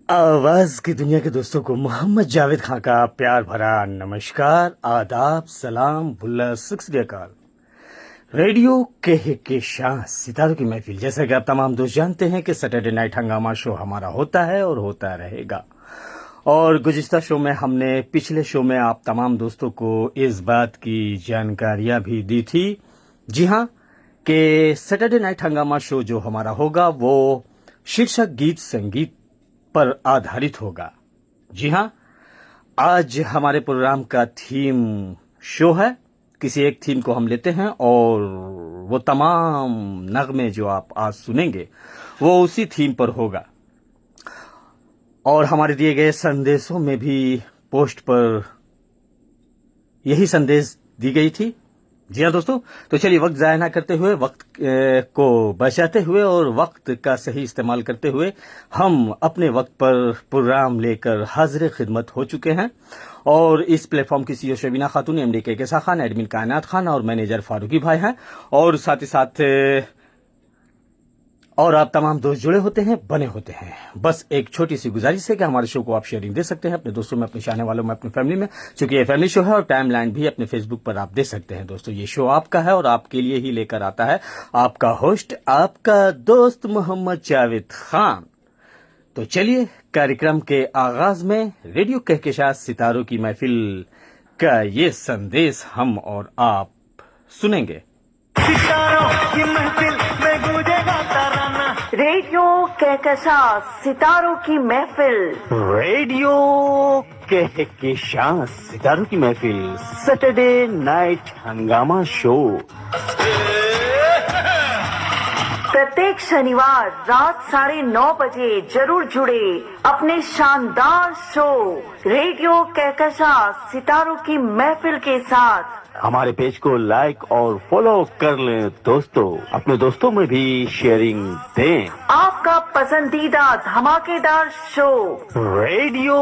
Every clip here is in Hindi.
आवाज की दुनिया के दोस्तों को मोहम्मद जावेद खान का प्यार भरा नमस्कार, आदाब, सलाम, बुल्ला, शुक्रियाकाल। रेडियो के शाह सितारों की महफिल। जैसा कि आप तमाम दोस्त जानते हैं कि सैटरडे नाइट हंगामा शो हमारा होता है और होता रहेगा। और गुज़िश्ता शो में हमने पिछले शो में आप तमाम दोस्तों को इस बात की जानकारियां भी दी थी, जी हाँ, कि सैटरडे नाइट हंगामा शो जो हमारा होगा वो शीर्षक गीत संगीत पर आधारित होगा। जी हाँ, आज हमारे प्रोग्राम का थीम शो है। किसी एक थीम को हम लेते हैं और वो तमाम नगमे जो आप आज सुनेंगे वो उसी थीम पर होगा। और हमारे दिए गए संदेशों में भी पोस्ट पर यही संदेश दी गई थी। जी हाँ दोस्तों, तो चलिए वक्त ज़ाया ना करते हुए, वक्त को बचाते हुए और वक्त का सही इस्तेमाल करते हुए हम अपने वक्त पर प्रोग्राम लेकर हाजिर खिदमत हो चुके हैं। और इस प्लेटफॉर्म की सीईओ शबीना खातून, एमडी के केसा खान, एडमिन कायनात खान और मैनेजर फारूकी भाई हैं। और साथ ही साथ और आप तमाम दोस्त जुड़े होते हैं, बने होते हैं। बस एक छोटी सी गुजारिश है कि हमारे शो को आप शेयरिंग दे सकते हैं अपने दोस्तों में, अपने चाहने वालों में, अपनी फैमिली में, क्योंकि ये फैमिली शो है। और टाइम लाइन भी अपने फेसबुक पर आप दे सकते हैं। दोस्तों, ये शो आपका है और आपके लिए ही लेकर आता है आपका होस्ट, आपका दोस्त मोहम्मद जावेद खान। तो चलिए कार्यक्रम के आगाज में रेडियो कहकशां सितारों की महफिल का ये संदेश हम और आप सुनेंगे। सितारों की महफिल में गूंजेगा तराना। रेडियो कहकशां सितारों की महफिल। रेडियो कहकशां सितारों की महफिल, सैटरडे नाइट हंगामा शो। प्रत्येक शनिवार रात 9:30 बजे जरूर जुड़े अपने शानदार शो रेडियो कहकशां सितारों की महफिल के साथ। हमारे पेज को लाइक और फॉलो कर लें दोस्तों, अपने दोस्तों में भी शेयरिंग दें। आपका पसंदीदा धमाकेदार शो रेडियो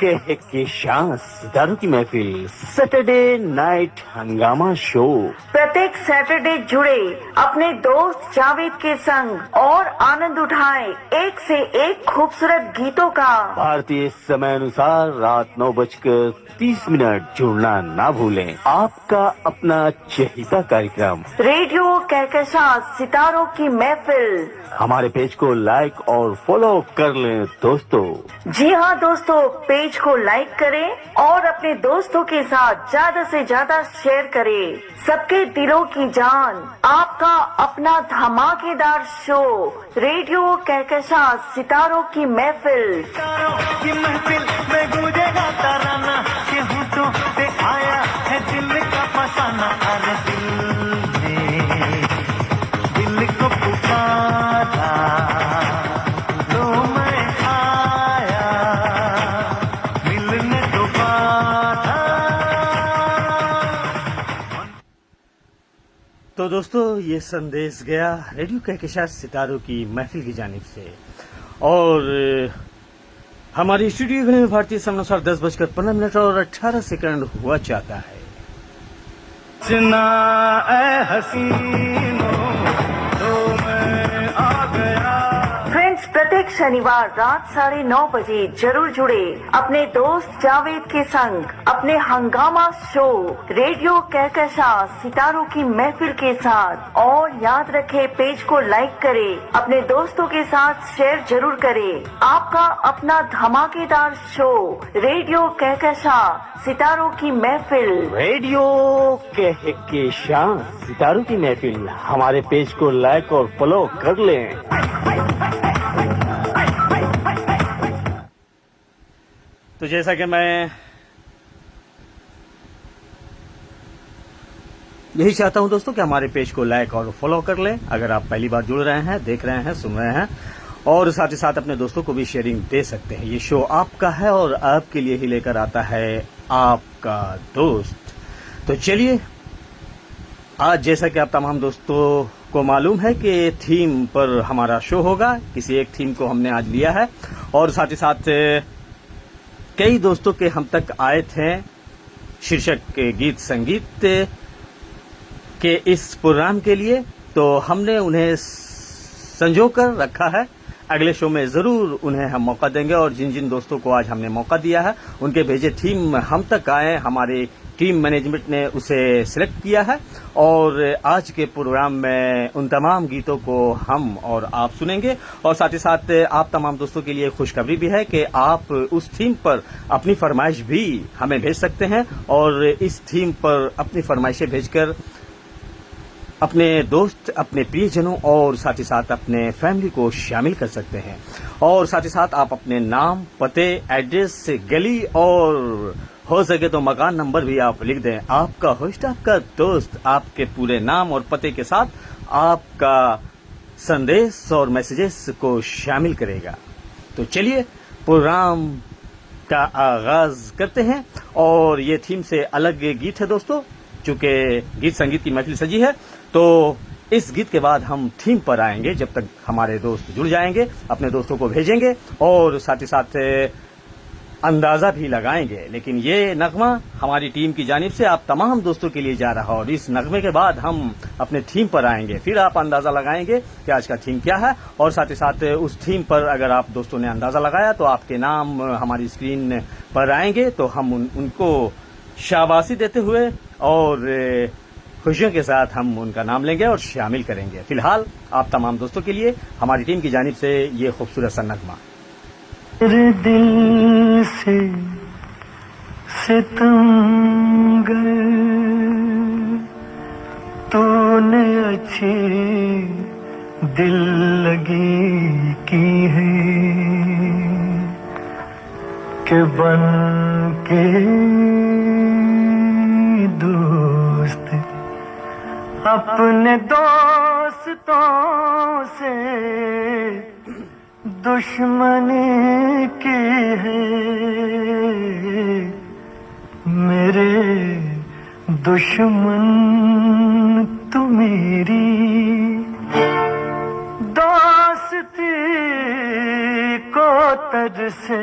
कहकशां सितारों की महफिल, सैटरडे नाइट हंगामा शो। प्रत्येक सैटरडे जुड़े अपने दोस्त जावेद के संग और आनंद उठाएं एक से एक खूबसूरत गीतों का। भारतीय समय अनुसार रात 9:30 जुड़ना ना भूलें। आपका अपना चहेता कार्यक्रम रेडियो कहकशां सितारों की महफिल। हमारे पेज को लाइक और फॉलो कर लें दोस्तों। जी हाँ दोस्तों, पेज को लाइक करें और अपने दोस्तों के साथ ज्यादा से ज्यादा शेयर करें। सबके दिलों की जान, आपका अपना धमाकेदार शो रेडियो कहकशां सितारों की महफिल। सितारों की महफिल में गूंजेगा तराना। के होठों पे आया है दिल का फसाना। अरे दिल को पुकारा तो मैं आया मिलने दोबारा। तो दोस्तों, ये संदेश गया रेडियो कहकशां सितारों की महफिल की जानिब से। और हमारी स्टूडियो में भारतीय समय अनुसार 10:15 और 18 हुआ चाहता है। सुना ऐ हसीनों तो मैं आ गया। फ्रेंड्स, प्रत्येक शनिवार रात 9:30 बजे जरूर जुड़े अपने दोस्त जावेद के संग अपने हंगामा शो रेडियो कहकशां सितारों की महफिल के साथ। और याद रखें, पेज को लाइक करें, अपने दोस्तों के साथ शेयर जरूर करें। आपका अपना धमाकेदार शो रेडियो कहकशां सितारों की महफिल। रेडियो कहकशां सितारों की महफिल, हमारे पेज को लाइक और फॉलो कर लें। तो जैसा कि मैं यही चाहता हूं दोस्तों कि हमारे पेज को लाइक और फॉलो कर लें अगर आप पहली बार जुड़ रहे हैं, देख रहे हैं, सुन रहे हैं। और साथ ही साथ अपने दोस्तों को भी शेयरिंग दे सकते हैं। ये शो आपका है और आपके लिए ही लेकर आता है आपका दोस्त। तो चलिए, आज जैसा कि आप तमाम दोस्तों को मालूम है कि थीम पर हमारा शो होगा। किसी एक थीम को हमने आज लिया है और साथ ही साथ कई दोस्तों के हम तक आए थे शीर्षक के गीत संगीत के इस प्रोग्राम के लिए। तो हमने उन्हें संजो कर रखा है अगले शो में ज़रूर उन्हें हम मौका देंगे और जिन जिन दोस्तों को आज हमने मौका दिया है उनके भेजे थीम हम तक आए, हमारे टीम मैनेजमेंट ने उसे सिलेक्ट किया है और आज के प्रोग्राम में उन तमाम गीतों को हम और आप सुनेंगे। और साथ ही साथ आप तमाम दोस्तों के लिए खुशखबरी भी है कि आप उस थीम पर अपनी फरमाइश भी हमें भेज सकते हैं और इस थीम पर अपनी फरमाइशें भेजकर अपने दोस्त, अपने प्रियजनों और साथ ही साथ अपने फैमिली को शामिल कर सकते हैं। और साथ ही साथ आप अपने नाम, पते, एड्रेस, गली और हो सके तो मकान नंबर भी आप लिख दें। आपका होस्ट, आपका दोस्त आपके पूरे नाम और पते के साथ आपका संदेश और मैसेजेस को शामिल करेगा। तो चलिए प्रोग्राम का आगाज करते हैं और ये थीम से अलग गीत है दोस्तों, चूंकि गीत संगीत की महफिल सजी है तो इस गीत के बाद हम थीम पर आएंगे। जब तक हमारे दोस्त जुड़ जाएंगे, अपने दोस्तों को भेजेंगे और साथ ही साथ अंदाजा भी लगाएंगे। लेकिन ये नगमा हमारी टीम की जानिब से आप तमाम दोस्तों के लिए जा रहा है और इस नगमे के बाद हम अपने थीम पर आएंगे, फिर आप अंदाजा लगाएंगे कि आज का थीम क्या है। और साथ ही साथ उस थीम पर अगर आप दोस्तों ने अंदाजा लगाया तो आपके नाम हमारी स्क्रीन पर आएंगे तो हम उनको शाबाशी देते हुए और खुशियों के साथ हम उनका नाम लेंगे और शामिल करेंगे। फिलहाल आप तमाम दोस्तों के लिए हमारी टीम की जानिब से ये खूबसूरत सा नगमा। तेरे दिल से सितमगर तूने अच्छी दिल लगी की है कि बन के दोस्त अपने दोस्तों से दुश्मनी की है। मेरे दुश्मन तू मेरी दोस्ती को तरसे।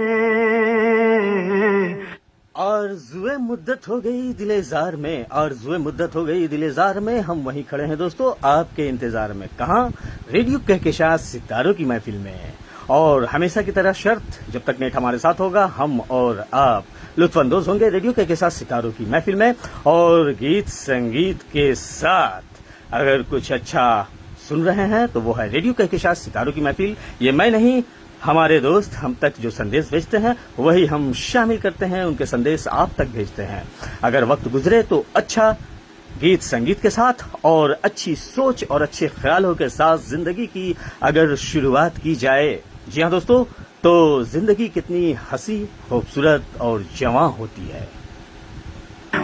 आरज़ुए मुद्दत हो गई दिलेजार में, आरज़ुए मुद्दत हो गई दिलेजार में, हम वहीं खड़े हैं दोस्तों आपके इंतजार में। कहाँ? रेडियो कहकशां सितारों की महफिल में। और हमेशा की तरह शर्त, जब तक नेट हमारे साथ होगा हम और आप लुत्फानंदोज होंगे रेडियो कहकशां सितारों की महफिल में और गीत संगीत के साथ। अगर कुछ अच्छा सुन रहे हैं तो वो है रेडियो कहकशां सितारों की महफिल। ये मैं नहीं, हमारे दोस्त हम तक जो संदेश भेजते हैं वही हम शामिल करते हैं, उनके संदेश आप तक भेजते हैं। अगर वक्त गुजरे तो अच्छा गीत संगीत के साथ और अच्छी सोच और अच्छे ख्यालों के साथ जिंदगी की अगर शुरुआत की जाए, जी हाँ दोस्तों, तो जिंदगी कितनी हंसी, खूबसूरत और जवां होती है।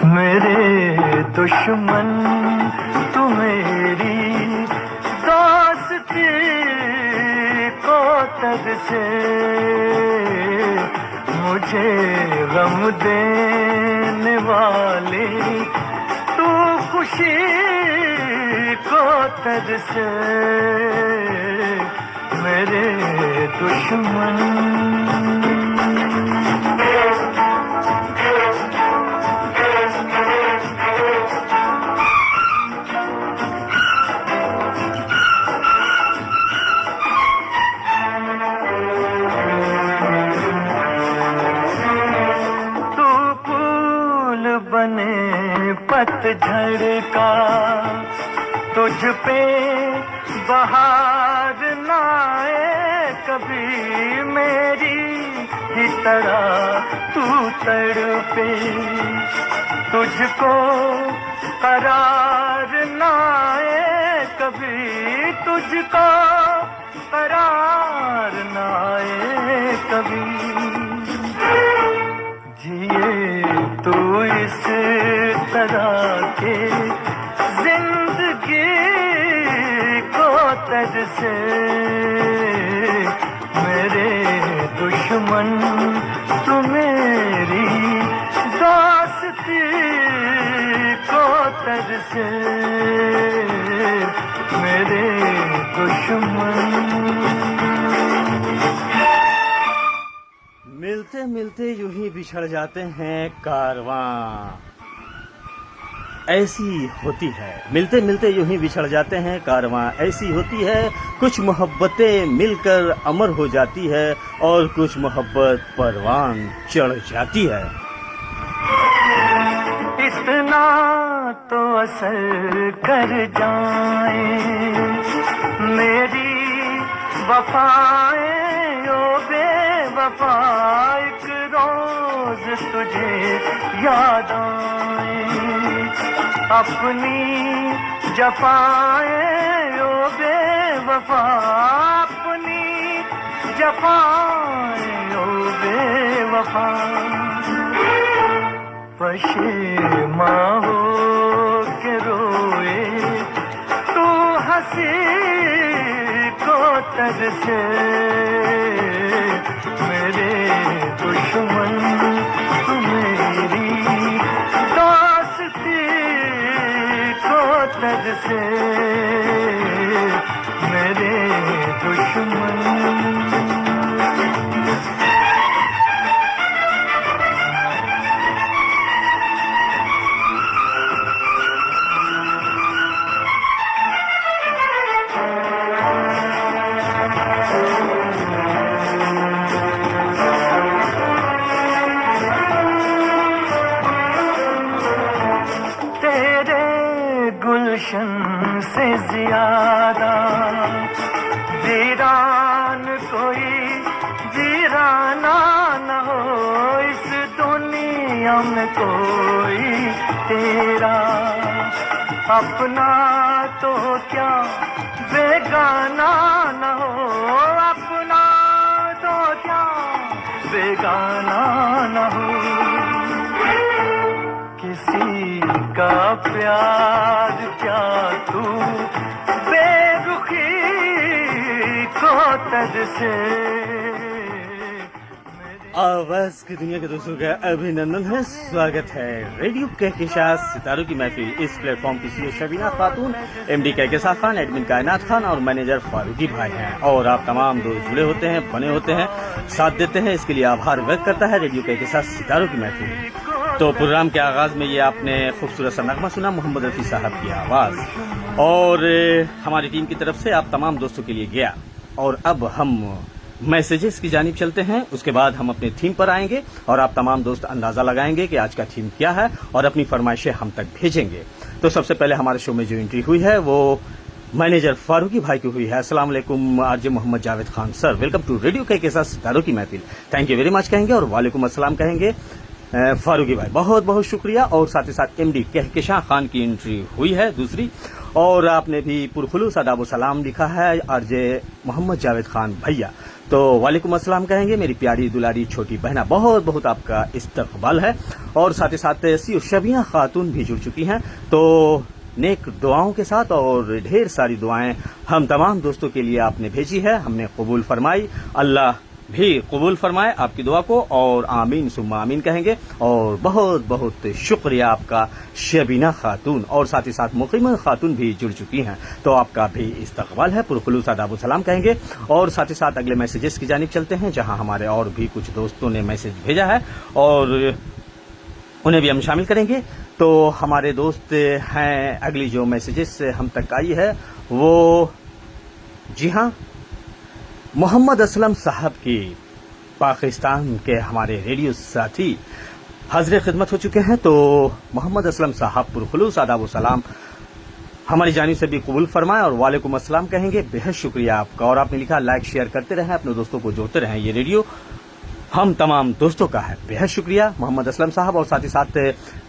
मेरे दुश्मन तू मेरी दोस्ती को तरसे। मुझे गम देने वाले तू खुशी को तरसे। मेरे दुश्मन बने पतझड़ का तुझ पे बहार ना आए कभी मेरी ही तरह तू तड़पे। तुझको करार ना आए कभी, तुझको करार ना आए कभी। जिए तू इस तरह के जिंदगी को तरसे। मेरे दुश्मन तू मेरी दोस्ती को तरसे। मेरे दुश्मन मिलते मिलते यूं ही बिछड़ जाते हैं कारवां। ऐसी होती है, मिलते मिलते यूं ही बिछड़ जाते हैं, कारवां ऐसी होती है, कुछ मोहब्बतें मिलकर अमर हो जाती है और कुछ मोहब्बत परवान चढ़ जाती है। इतना तो असर कर जाए मेरी वफाएं ओ बेवफा, एक रोज तुझे याद आए, अपनी जफाएं ओ बेवफा, अपनी जफाएं ओ बेवफा, पशेमा हो के रोए तू हंसी को तरसे, मेरे दुश्मन तू मेरी दोस्ती को तरसे, मेरे दुश्मन। गुलशन से ज्यादा वीरान कोई वीराना न हो, इस दुनिया में कोई तेरा अपना तो क्या बेगाना न हो, अपना तो क्या बेगाना न हो, किसी का प्यार क्या तू बेरुखी को तरसे। आवाज की दुनिया के दोस्तों का अभिनंदन है, स्वागत है। रेडियो कहकशां सितारों की महफिल, इस प्लेटफॉर्म की सीईओ शबीना खातून, एमडी कहकशां खान, एडमिन कायनात खान और मैनेजर फारूकी भाई हैं। और आप तमाम दोस्त जुड़े होते हैं, बने होते हैं, साथ देते हैं, इसके लिए आभार व्यक्त करता है रेडियो कहकशां सितारों की महफिल। तो प्रोग्राम के आगाज में ये आपने खूबसूरत सा नगमा सुना, मोहम्मद रफी साहब की आवाज, और हमारी टीम की तरफ से आप तमाम दोस्तों के लिए गया। और अब हम मैसेजेस की जानिब चलते हैं, उसके बाद हम अपने थीम पर आएंगे और आप तमाम दोस्त अंदाजा लगाएंगे कि आज का थीम क्या है और अपनी फरमाइशें हम तक भेजेंगे। तो सबसे पहले हमारे शो में जो एंट्री हुई है वो मैनेजर फारूकी भाई की हुई है। अस्सलाम वालेकुम RJ Mohammad Javed Khan sir, welcome to radio Kahkashan सितारों की महफिल। थैंक यू वेरी मच कहेंगे और वालेकुम अस्सलाम कहेंगे फारूकी भाई, बहुत बहुत शुक्रिया। और साथ ही साथ एमडी कहकशां खान की एंट्री हुई है दूसरी, और आपने भी पुरखुलूस अदाब सलाम लिखा है आरजे मोहम्मद जावेद खान भैया, तो वालेकुम अस्सलाम कहेंगे मेरी प्यारी दुलारी छोटी बहना, बहुत बहुत आपका इस्तकबाल है। और साथ ही साथ सीईओ शबीना खातून भी जुड़ चुकी हैं, तो नेक दुआओं के साथ और ढेर सारी दुआएं हम तमाम दोस्तों के लिए आपने भेजी है, हमने कबूल फरमाई, अल्लाह भी कबूल फरमाए आपकी दुआ को, और आमीन सुम्मा आमीन कहेंगे। और बहुत बहुत शुक्रिया आपका शबीना खातून, और साथ ही साथ मुकीमा खातून भी जुड़ चुकी हैं, तो आपका भी इस्तकबाल है, पुरखुलूस आदाब सलाम कहेंगे। और साथ ही साथ अगले मैसेजेस की जानिब चलते हैं, जहां हमारे और भी कुछ दोस्तों ने मैसेज भेजा है और उन्हें भी हम शामिल करेंगे। तो हमारे दोस्त हैं, अगली जो मैसेजेस हम तक आई है वो, जी हाँ, मोहम्मद असलम साहब की, पाकिस्तान के हमारे रेडियो साथी हाजिर खिदमत हो चुके हैं। तो मोहम्मद असलम साहब पुरखुलूस आदाब सलाम हमारी जानिब से भी कबूल फरमाए और वालेकुम अस्सलाम कहेंगे, बेहद शुक्रिया आपका। और आपने लिखा लाइक शेयर करते रहें, अपने दोस्तों को जोड़ते रहें, ये रेडियो हम तमाम दोस्तों का है, बेहद शुक्रिया मोहम्मद असलम साहब। और साथ ही साथ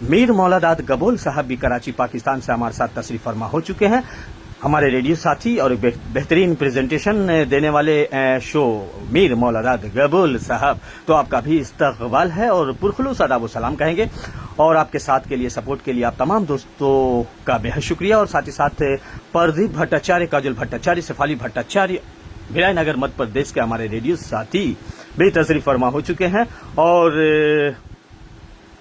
मीर मौलादाद गबोल साहब भी कराची पाकिस्तान से हमारे साथ तशरीफ फरमा हो चुके हैं, हमारे रेडियो साथी और एक बेहतरीन प्रेजेंटेशन देने वाले शो मीर मौलादाद गबोल साहब, तो आपका भी इस्तकबाल है और पुरखुलूस आदाब सलाम कहेंगे। और आपके साथ के लिए, सपोर्ट के लिए आप तमाम दोस्तों का बेहद शुक्रिया। और साथ ही साथ प्रदीप भट्टाचार्य, काजल भट्टाचार्य, शेफाली भट्टाचार्य, भिलाई नगर मध्य प्रदेश के हमारे रेडियो साथी भी तशरीफ फरमा हो चुके हैं। और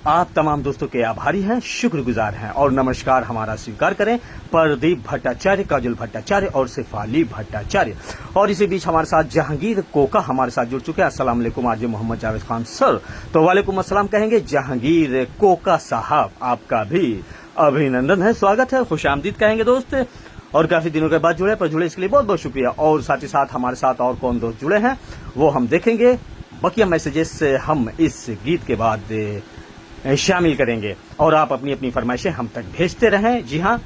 आप तमाम दोस्तों के आभारी हैं, शुक्रगुजार हैं और नमस्कार हमारा स्वीकार करें प्रदीप भट्टाचार्य, काजल भट्टाचार्य और शेफाली भट्टाचार्य। और इसी बीच हमारे साथ जहांगीर कोका हमारे साथ जुड़ चुके हैं। अस्सलाम वालेकुम आरजे मोहम्मद जावेद खान सर। तो वालेकुम अस्सलाम कहेंगे जहांगीर कोका साहब, आपका भी अभिनंदन है, स्वागत है, खुशामदीद कहेंगे दोस्त। और काफी दिनों के बाद जुड़े, पर जुड़े इसके लिए बहुत बहुत शुक्रिया। और साथ ही साथ हमारे साथ और कौन दोस्त जुड़े हैं वो हम देखेंगे, बकिया मैसेजेस हम इस गीत के बाद शामिल करेंगे और आप अपनी अपनी फरमाइशें हम तक भेजते रहें। जी हाँ,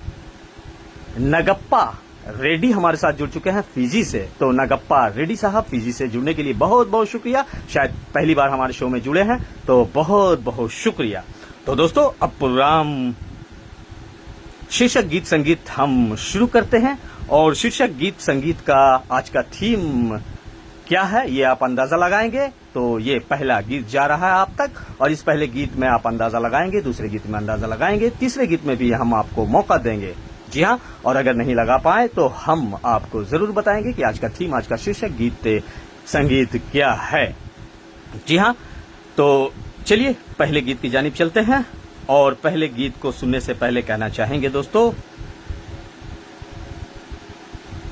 नगप्पा रेड्डी हमारे साथ जुड़ चुके हैं फिजी से। तो नगप्पा रेड्डी साहब, फिजी से जुड़ने के लिए बहुत बहुत शुक्रिया। शायद पहली बार हमारे शो में जुड़े हैं, तो बहुत बहुत शुक्रिया। तो दोस्तों, अब प्रोग्राम शीर्षक गीत संगीत हम शुरू करते हैं। और शीर्षक गीत संगीत का आज का थीम क्या है ये आप अंदाजा लगाएंगे। तो ये पहला गीत जा रहा है आप तक, और इस पहले गीत में आप अंदाजा लगाएंगे, दूसरे गीत में अंदाजा लगाएंगे, तीसरे गीत में भी हम आपको मौका देंगे। जी हाँ, और अगर नहीं लगा पाए तो हम आपको जरूर बताएंगे कि आज का थीम, आज का शीर्षक गीत संगीत क्या है। जी हाँ, तो चलिए पहले गीत की जानिब चलते हैं। और पहले गीत को सुनने से पहले कहना चाहेंगे दोस्तों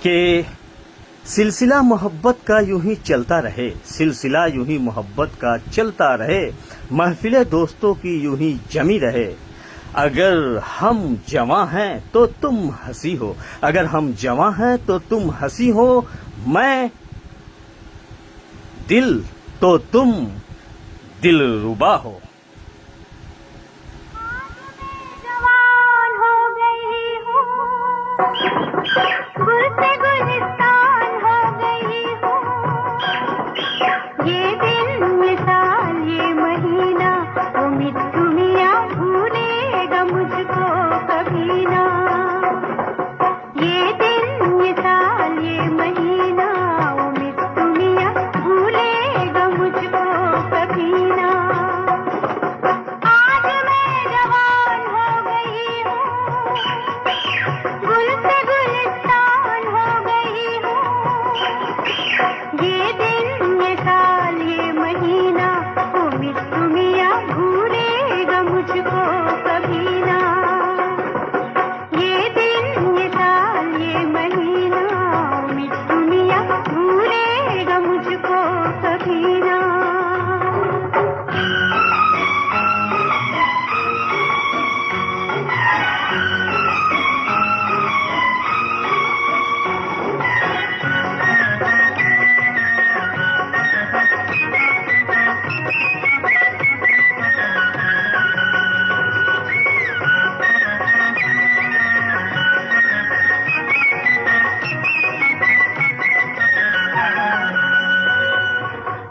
कि सिलसिला मोहब्बत का यूं ही चलता रहे, सिलसिला यूं ही मोहब्बत का चलता रहे, महफिले दोस्तों की यूं ही जमी रहे। अगर हम जवां हैं तो तुम हंसी हो, अगर हम जवां हैं तो तुम हंसी हो, मैं दिल तो तुम दिलरुबा हो। गुल से गुलिस्तान हो गई हो, ये दिन मिसाल ये महीना, उम्मीद दुनिया भूलेगा मुझको कभी ना। ये दिन मिसाल ये महीना, उम्मीद दुनिया भूलेगा मुझको कभी ना। आज मैं जवान हो गई हूँ, गुल से गुलिस्तान हो गई हूँ, ये दिन ये साल ये महीना, उम्मीद दुनिया भूलेगा मुझको कभी ना। ये दिन ये साल ये महीना, उम्मीद दुनिया भूलेगा मुझको कभी ना।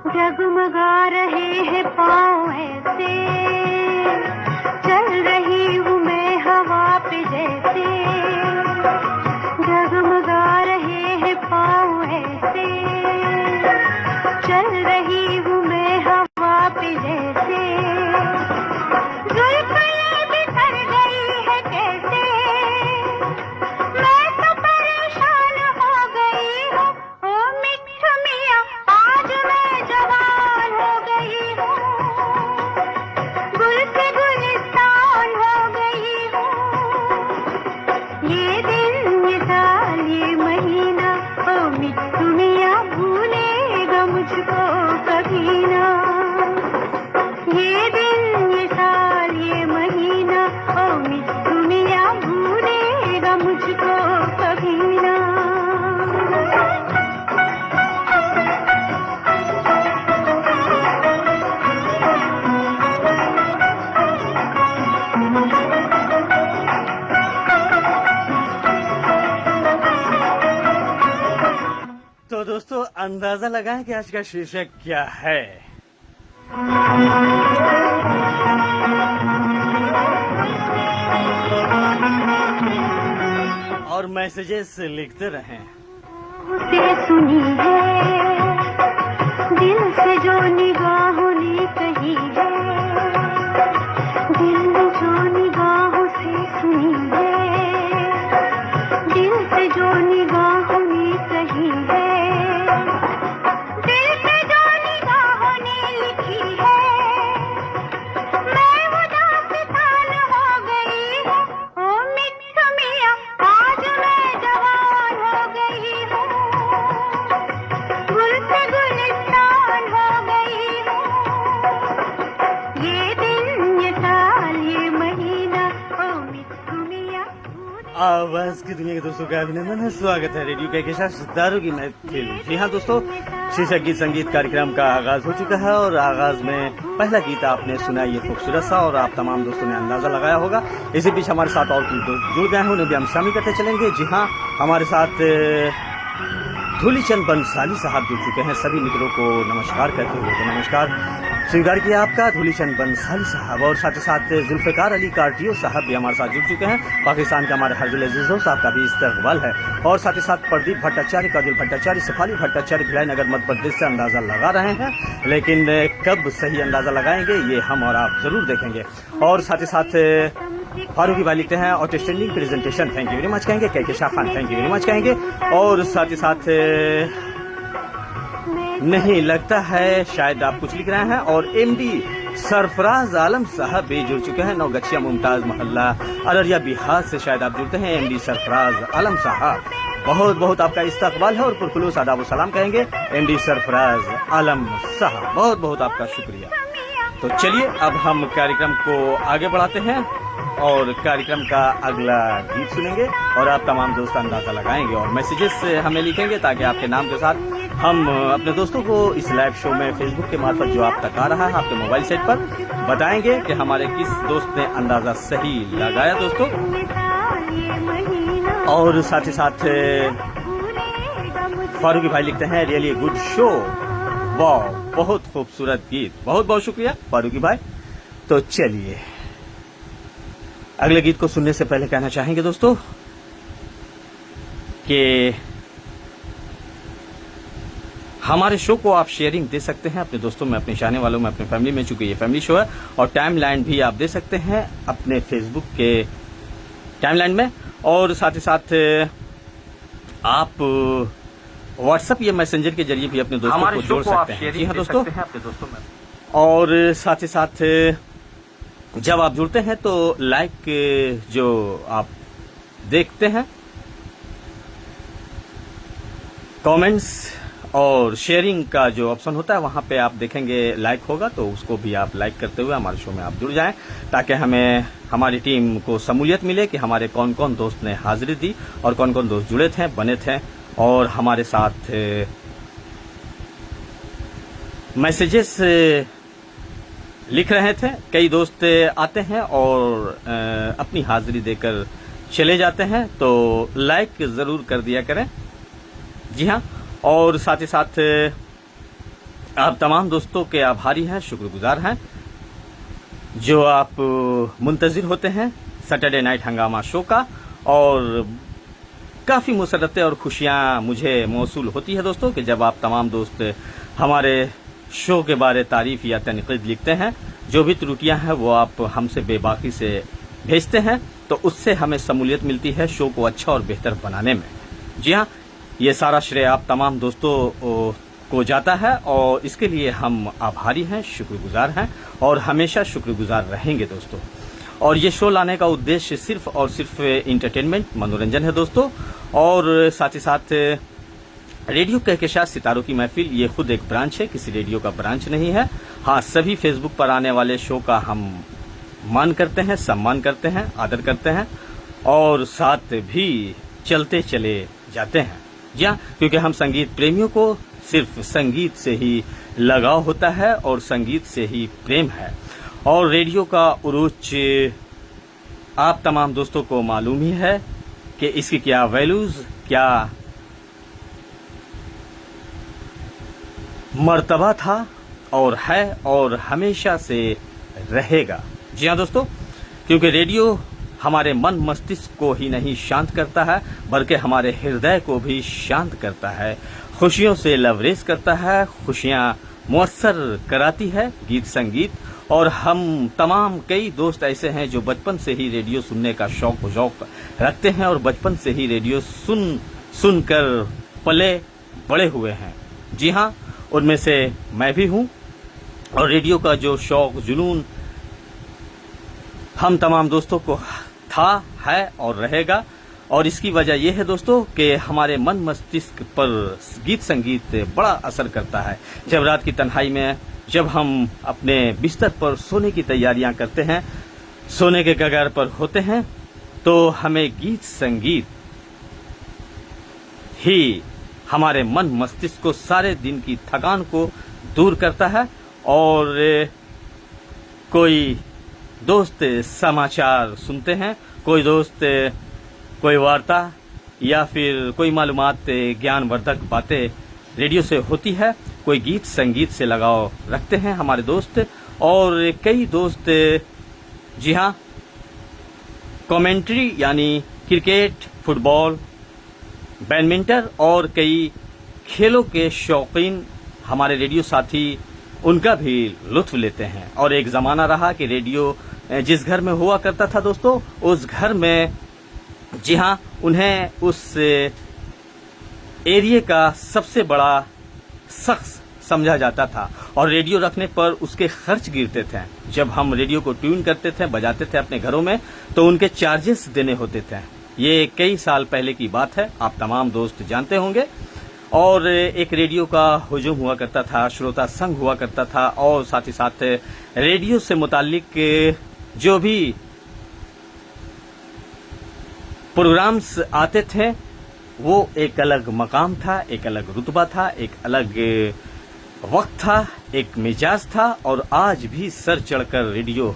जगमगा रहे हैं पाँव ऐसे, चल रही हूँ मैं हवा पे जैसे। जगमगा रहे हैं पाँव ऐसे, चल रही हूँ मैं हवा पे जैसे। जुल्फ ये बिखर गई है कैसे, मैं तो परेशान हो गई हूँ। ओ मिट्ठू मियाँ, आज मैं जवान हो गई हूँ, गुल से गुलिस्तान हो गई हूँ। ये दिन ये साल ये महीना, ओ मिट्ठू मियाँ भूलेगा मुझको कभी ना। ये दिन ये साल ये महीना, ओ मिट्ठू मियाँ भूलेगा मुझको कभी ना। तो दोस्तों, अंदाजा लगाएं कि आज का शीर्षक क्या है। और मैसेजेस लिखते रहें। उसे सुनी है, दिल से जो निगाहों ने कही है, दिल ने जो निगाहों से सुनी है, दिल से जो निगाहों ने कही है, दिल पे जो निगाहों ने लिखी है, मैं वो आवाज की दुनिया के दोस्तों का अभिनंदन है, स्वागत है रेडियो के साथ सितारों की महफिल। जी हाँ दोस्तों, शीर्षक गीत संगीत कार्यक्रम का आगाज हो चुका है और आगाज में पहला गीत आपने सुना ये खूबसूरत सा और आप तमाम दोस्तों ने अंदाजा लगाया होगा। इसी बीच हमारे साथ और कुछ दोस्त जुड़ गए हैं, उन्हें भी हम शामिल करते चलेंगे। जी हाँ, हमारे साथ धूलीचंद बंसाली साहब जुड़ चुके हैं। सभी मित्रों को नमस्कार कहते हुए तो नमस्कार स्वीकार किया आपका धूलीचंद बंसाली साहब, और साथ ही साथ जुल्फिकार अली कार्टियो साहब भी हमारे साथ जुड़ चुके हैं। पाकिस्तान के हमारे हरजुल अजीज दोस्त साहब का भी इस्तकबाल है, और साथ ही साथ प्रदीप भट्टाचार्य, काजुल भट्टाचार्य, सफाली भट्टाचार्य भिलाई नगर मध्य प्रदेश से अंदाजा लगा रहे हैं, लेकिन कब सही अंदाजा लगाएंगे ये हम और आप जरूर देखेंगे। और साथ ही साथ फारूकी भाई लिखते हैं outstanding presentation, thank you very much कहेंगे। Kahkashan Khan, thank you very much कहेंगे। और साथ ही साथ नहीं लगता है शायद आप कुछ लिख रहे हैं, और एमडी सरफराज आलम साहब भी जुड़ चुके हैं। नौगछिया मुमताज मोहल्ला अररिया बिहार से शायद आप जुड़ते हैं। एमडी सरफराज आलम साहब, बहुत बहुत आपका इस्तकबाल है और पुरखुलूस आदाब सलाम कहेंगे। एमडी सरफराज आलम साहब, बहुत बहुत आपका शुक्रिया। तो चलिए अब हम कार्यक्रम को आगे बढ़ाते हैं और कार्यक्रम का अगला गीत सुनेंगे, और आप तमाम दोस्त अंदाजा लगाएंगे और मैसेजेस हमें लिखेंगे ताकि आपके नाम के साथ हम अपने दोस्तों को इस लाइव शो में फेसबुक के मार्फत जो आप तक आ रहा है आपके मोबाइल सेट पर बताएंगे कि हमारे किस दोस्त ने अंदाजा सही लगाया दोस्तों। और साथ ही साथ फारूकी भाई लिखते हैं रियली गुड शो, वाह बहुत खूबसूरत गीत, बहुत बहुत शुक्रिया फारूकी भाई। तो चलिए अगले गीत को सुनने से पहले कहना चाहेंगे दोस्तों कि हमारे शो को आप शेयरिंग दे सकते हैं अपने दोस्तों में, अपने चाहने वालों में, अपने फैमिली में, चूंकि ये फैमिली शो है, और टाइमलाइन भी आप दे सकते हैं अपने फेसबुक के टाइमलाइन में, और साथ ही साथ आप व्हाट्सएप या मैसेंजर के जरिए भी अपने दोस्तों को जोड़ सकते हैं। जी हाँ दोस्तों, अपने दोस्तों में, और साथ ही साथ जब आप जुड़ते हैं तो लाइक जो आप देखते हैं, कमेंट्स और शेयरिंग का जो ऑप्शन होता है वहां पे आप देखेंगे लाइक होगा, तो उसको भी आप लाइक करते हुए हमारे शो में आप जुड़ जाएं, ताकि हमें हमारी टीम को शमूलियत मिले कि हमारे कौन कौन दोस्त ने हाजिरी दी और कौन कौन दोस्त जुड़े थे, बने थे और हमारे साथ मैसेजेस लिख रहे थे। कई दोस्त आते हैं और अपनी हाजिरी देकर चले जाते हैं, तो लाइक जरूर कर दिया करें। जी हाँ, और साथ ही साथ आप तमाम दोस्तों के आभारी हैं, शुक्रगुजार हैं, जो आप मुंतजिर होते हैं सैटरडे नाइट हंगामा शो का, और काफ़ी मुसरतें और खुशियां मुझे मौसूल होती है दोस्तों कि जब आप तमाम दोस्त हमारे शो के बारे तारीफ या तनकीद लिखते हैं, जो भी त्रुटियां हैं वो आप हमसे बेबाकी से भेजते हैं, तो उससे हमें शमूलियत मिलती है शो को अच्छा और बेहतर बनाने में। जी हाँ, ये सारा श्रेय आप तमाम दोस्तों को जाता है और इसके लिए हम आभारी हैं, शुक्रगुजार हैं और हमेशा शुक्रगुजार रहेंगे दोस्तों। और ये शो लाने का उद्देश्य सिर्फ और सिर्फ इंटरटेनमेंट, मनोरंजन है दोस्तों, और साथ ही साथ रेडियो कहकशां सितारों की महफिल ये खुद एक ब्रांच है, किसी रेडियो का ब्रांच नहीं है। हाँ, सभी फेसबुक पर आने वाले शो का हम मान करते हैं, सम्मान करते हैं, आदर करते हैं और साथ भी चलते चले जाते हैं। जी हाँ, क्योंकि हम संगीत प्रेमियों को सिर्फ संगीत से ही लगाव होता है और संगीत से ही प्रेम है, और रेडियो का उरूज आप तमाम दोस्तों को मालूम ही है कि इसकी क्या वैल्यूज, क्या मर्तबा था और है और हमेशा से रहेगा। जी हाँ दोस्तों, क्योंकि रेडियो हमारे मन मस्तिष्क को ही नहीं शांत करता है बल्कि हमारे हृदय को भी शांत करता है, खुशियों से लबरेज करता है, खुशियाँ मुयस्सर कराती है गीत संगीत। और हम तमाम कई दोस्त ऐसे हैं जो बचपन से ही रेडियो सुनने का शौक रखते हैं और बचपन से ही रेडियो सुनकर पले बड़े हुए हैं। जी हाँ, उनमें से मैं भी हूँ, और रेडियो का जो शौक जुनून हम तमाम दोस्तों को था, है और रहेगा। और इसकी वजह यह है दोस्तों कि हमारे मन मस्तिष्क पर गीत संगीत बड़ा असर करता है। जब रात की तन्हाई में जब हम अपने बिस्तर पर सोने की तैयारियां करते हैं, सोने के कगार पर होते हैं, तो हमें गीत संगीत ही हमारे मन मस्तिष्क को, सारे दिन की थकान को दूर करता है। और कोई दोस्त समाचार सुनते हैं, कोई दोस्त कोई वार्ता या फिर कोई मालूमात ज्ञानवर्धक बातें रेडियो से होती है, कोई गीत संगीत से लगाव रखते हैं हमारे दोस्त। और कई दोस्त जी हाँ कमेंट्री यानी क्रिकेट, फुटबॉल, बैडमिंटन और कई खेलों के शौकीन हमारे रेडियो साथी उनका भी लुत्फ लेते हैं। और एक ज़माना रहा कि रेडियो जिस घर में हुआ करता था दोस्तों, उस घर में जी हाँ उन्हें उस एरिया का सबसे बड़ा शख्स समझा जाता था और रेडियो रखने पर उसके खर्च गिरते थे। जब हम रेडियो को ट्यून करते थे, बजाते थे अपने घरों में, तो उनके चार्जेस देने होते थे। ये कई साल पहले की बात है, आप तमाम दोस्त जानते होंगे। और एक रेडियो का हुजूम हुआ करता था, श्रोता संघ हुआ करता था, और साथ ही साथ रेडियो से मुताल्लिक जो भी प्रोग्राम्स आते थे वो एक अलग मकाम था, एक अलग रुतबा था, एक अलग वक्त था, एक मिजाज था। और आज भी सर चढ़कर रेडियो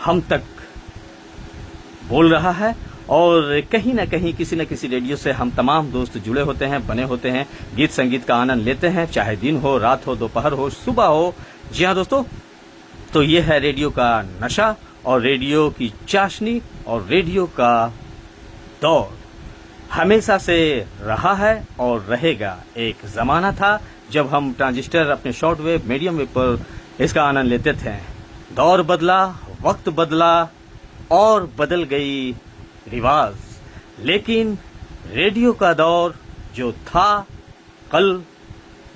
हम तक बोल रहा है और कहीं न कहीं किसी न किसी रेडियो से हम तमाम दोस्त जुड़े होते हैं, बने होते हैं, गीत संगीत का आनंद लेते हैं, चाहे दिन हो, रात हो, दोपहर हो, सुबह हो। जी हाँ दोस्तों, तो ये है रेडियो का नशा और रेडियो की चाशनी और रेडियो का दौर हमेशा से रहा है और रहेगा। एक जमाना था जब हम ट्रांजिस्टर, अपने शॉर्टवेव, मीडियम वेव पर इसका आनंद लेते थे। दौर बदला, वक्त बदला और बदल गई रिवाज, लेकिन रेडियो का दौर जो था कल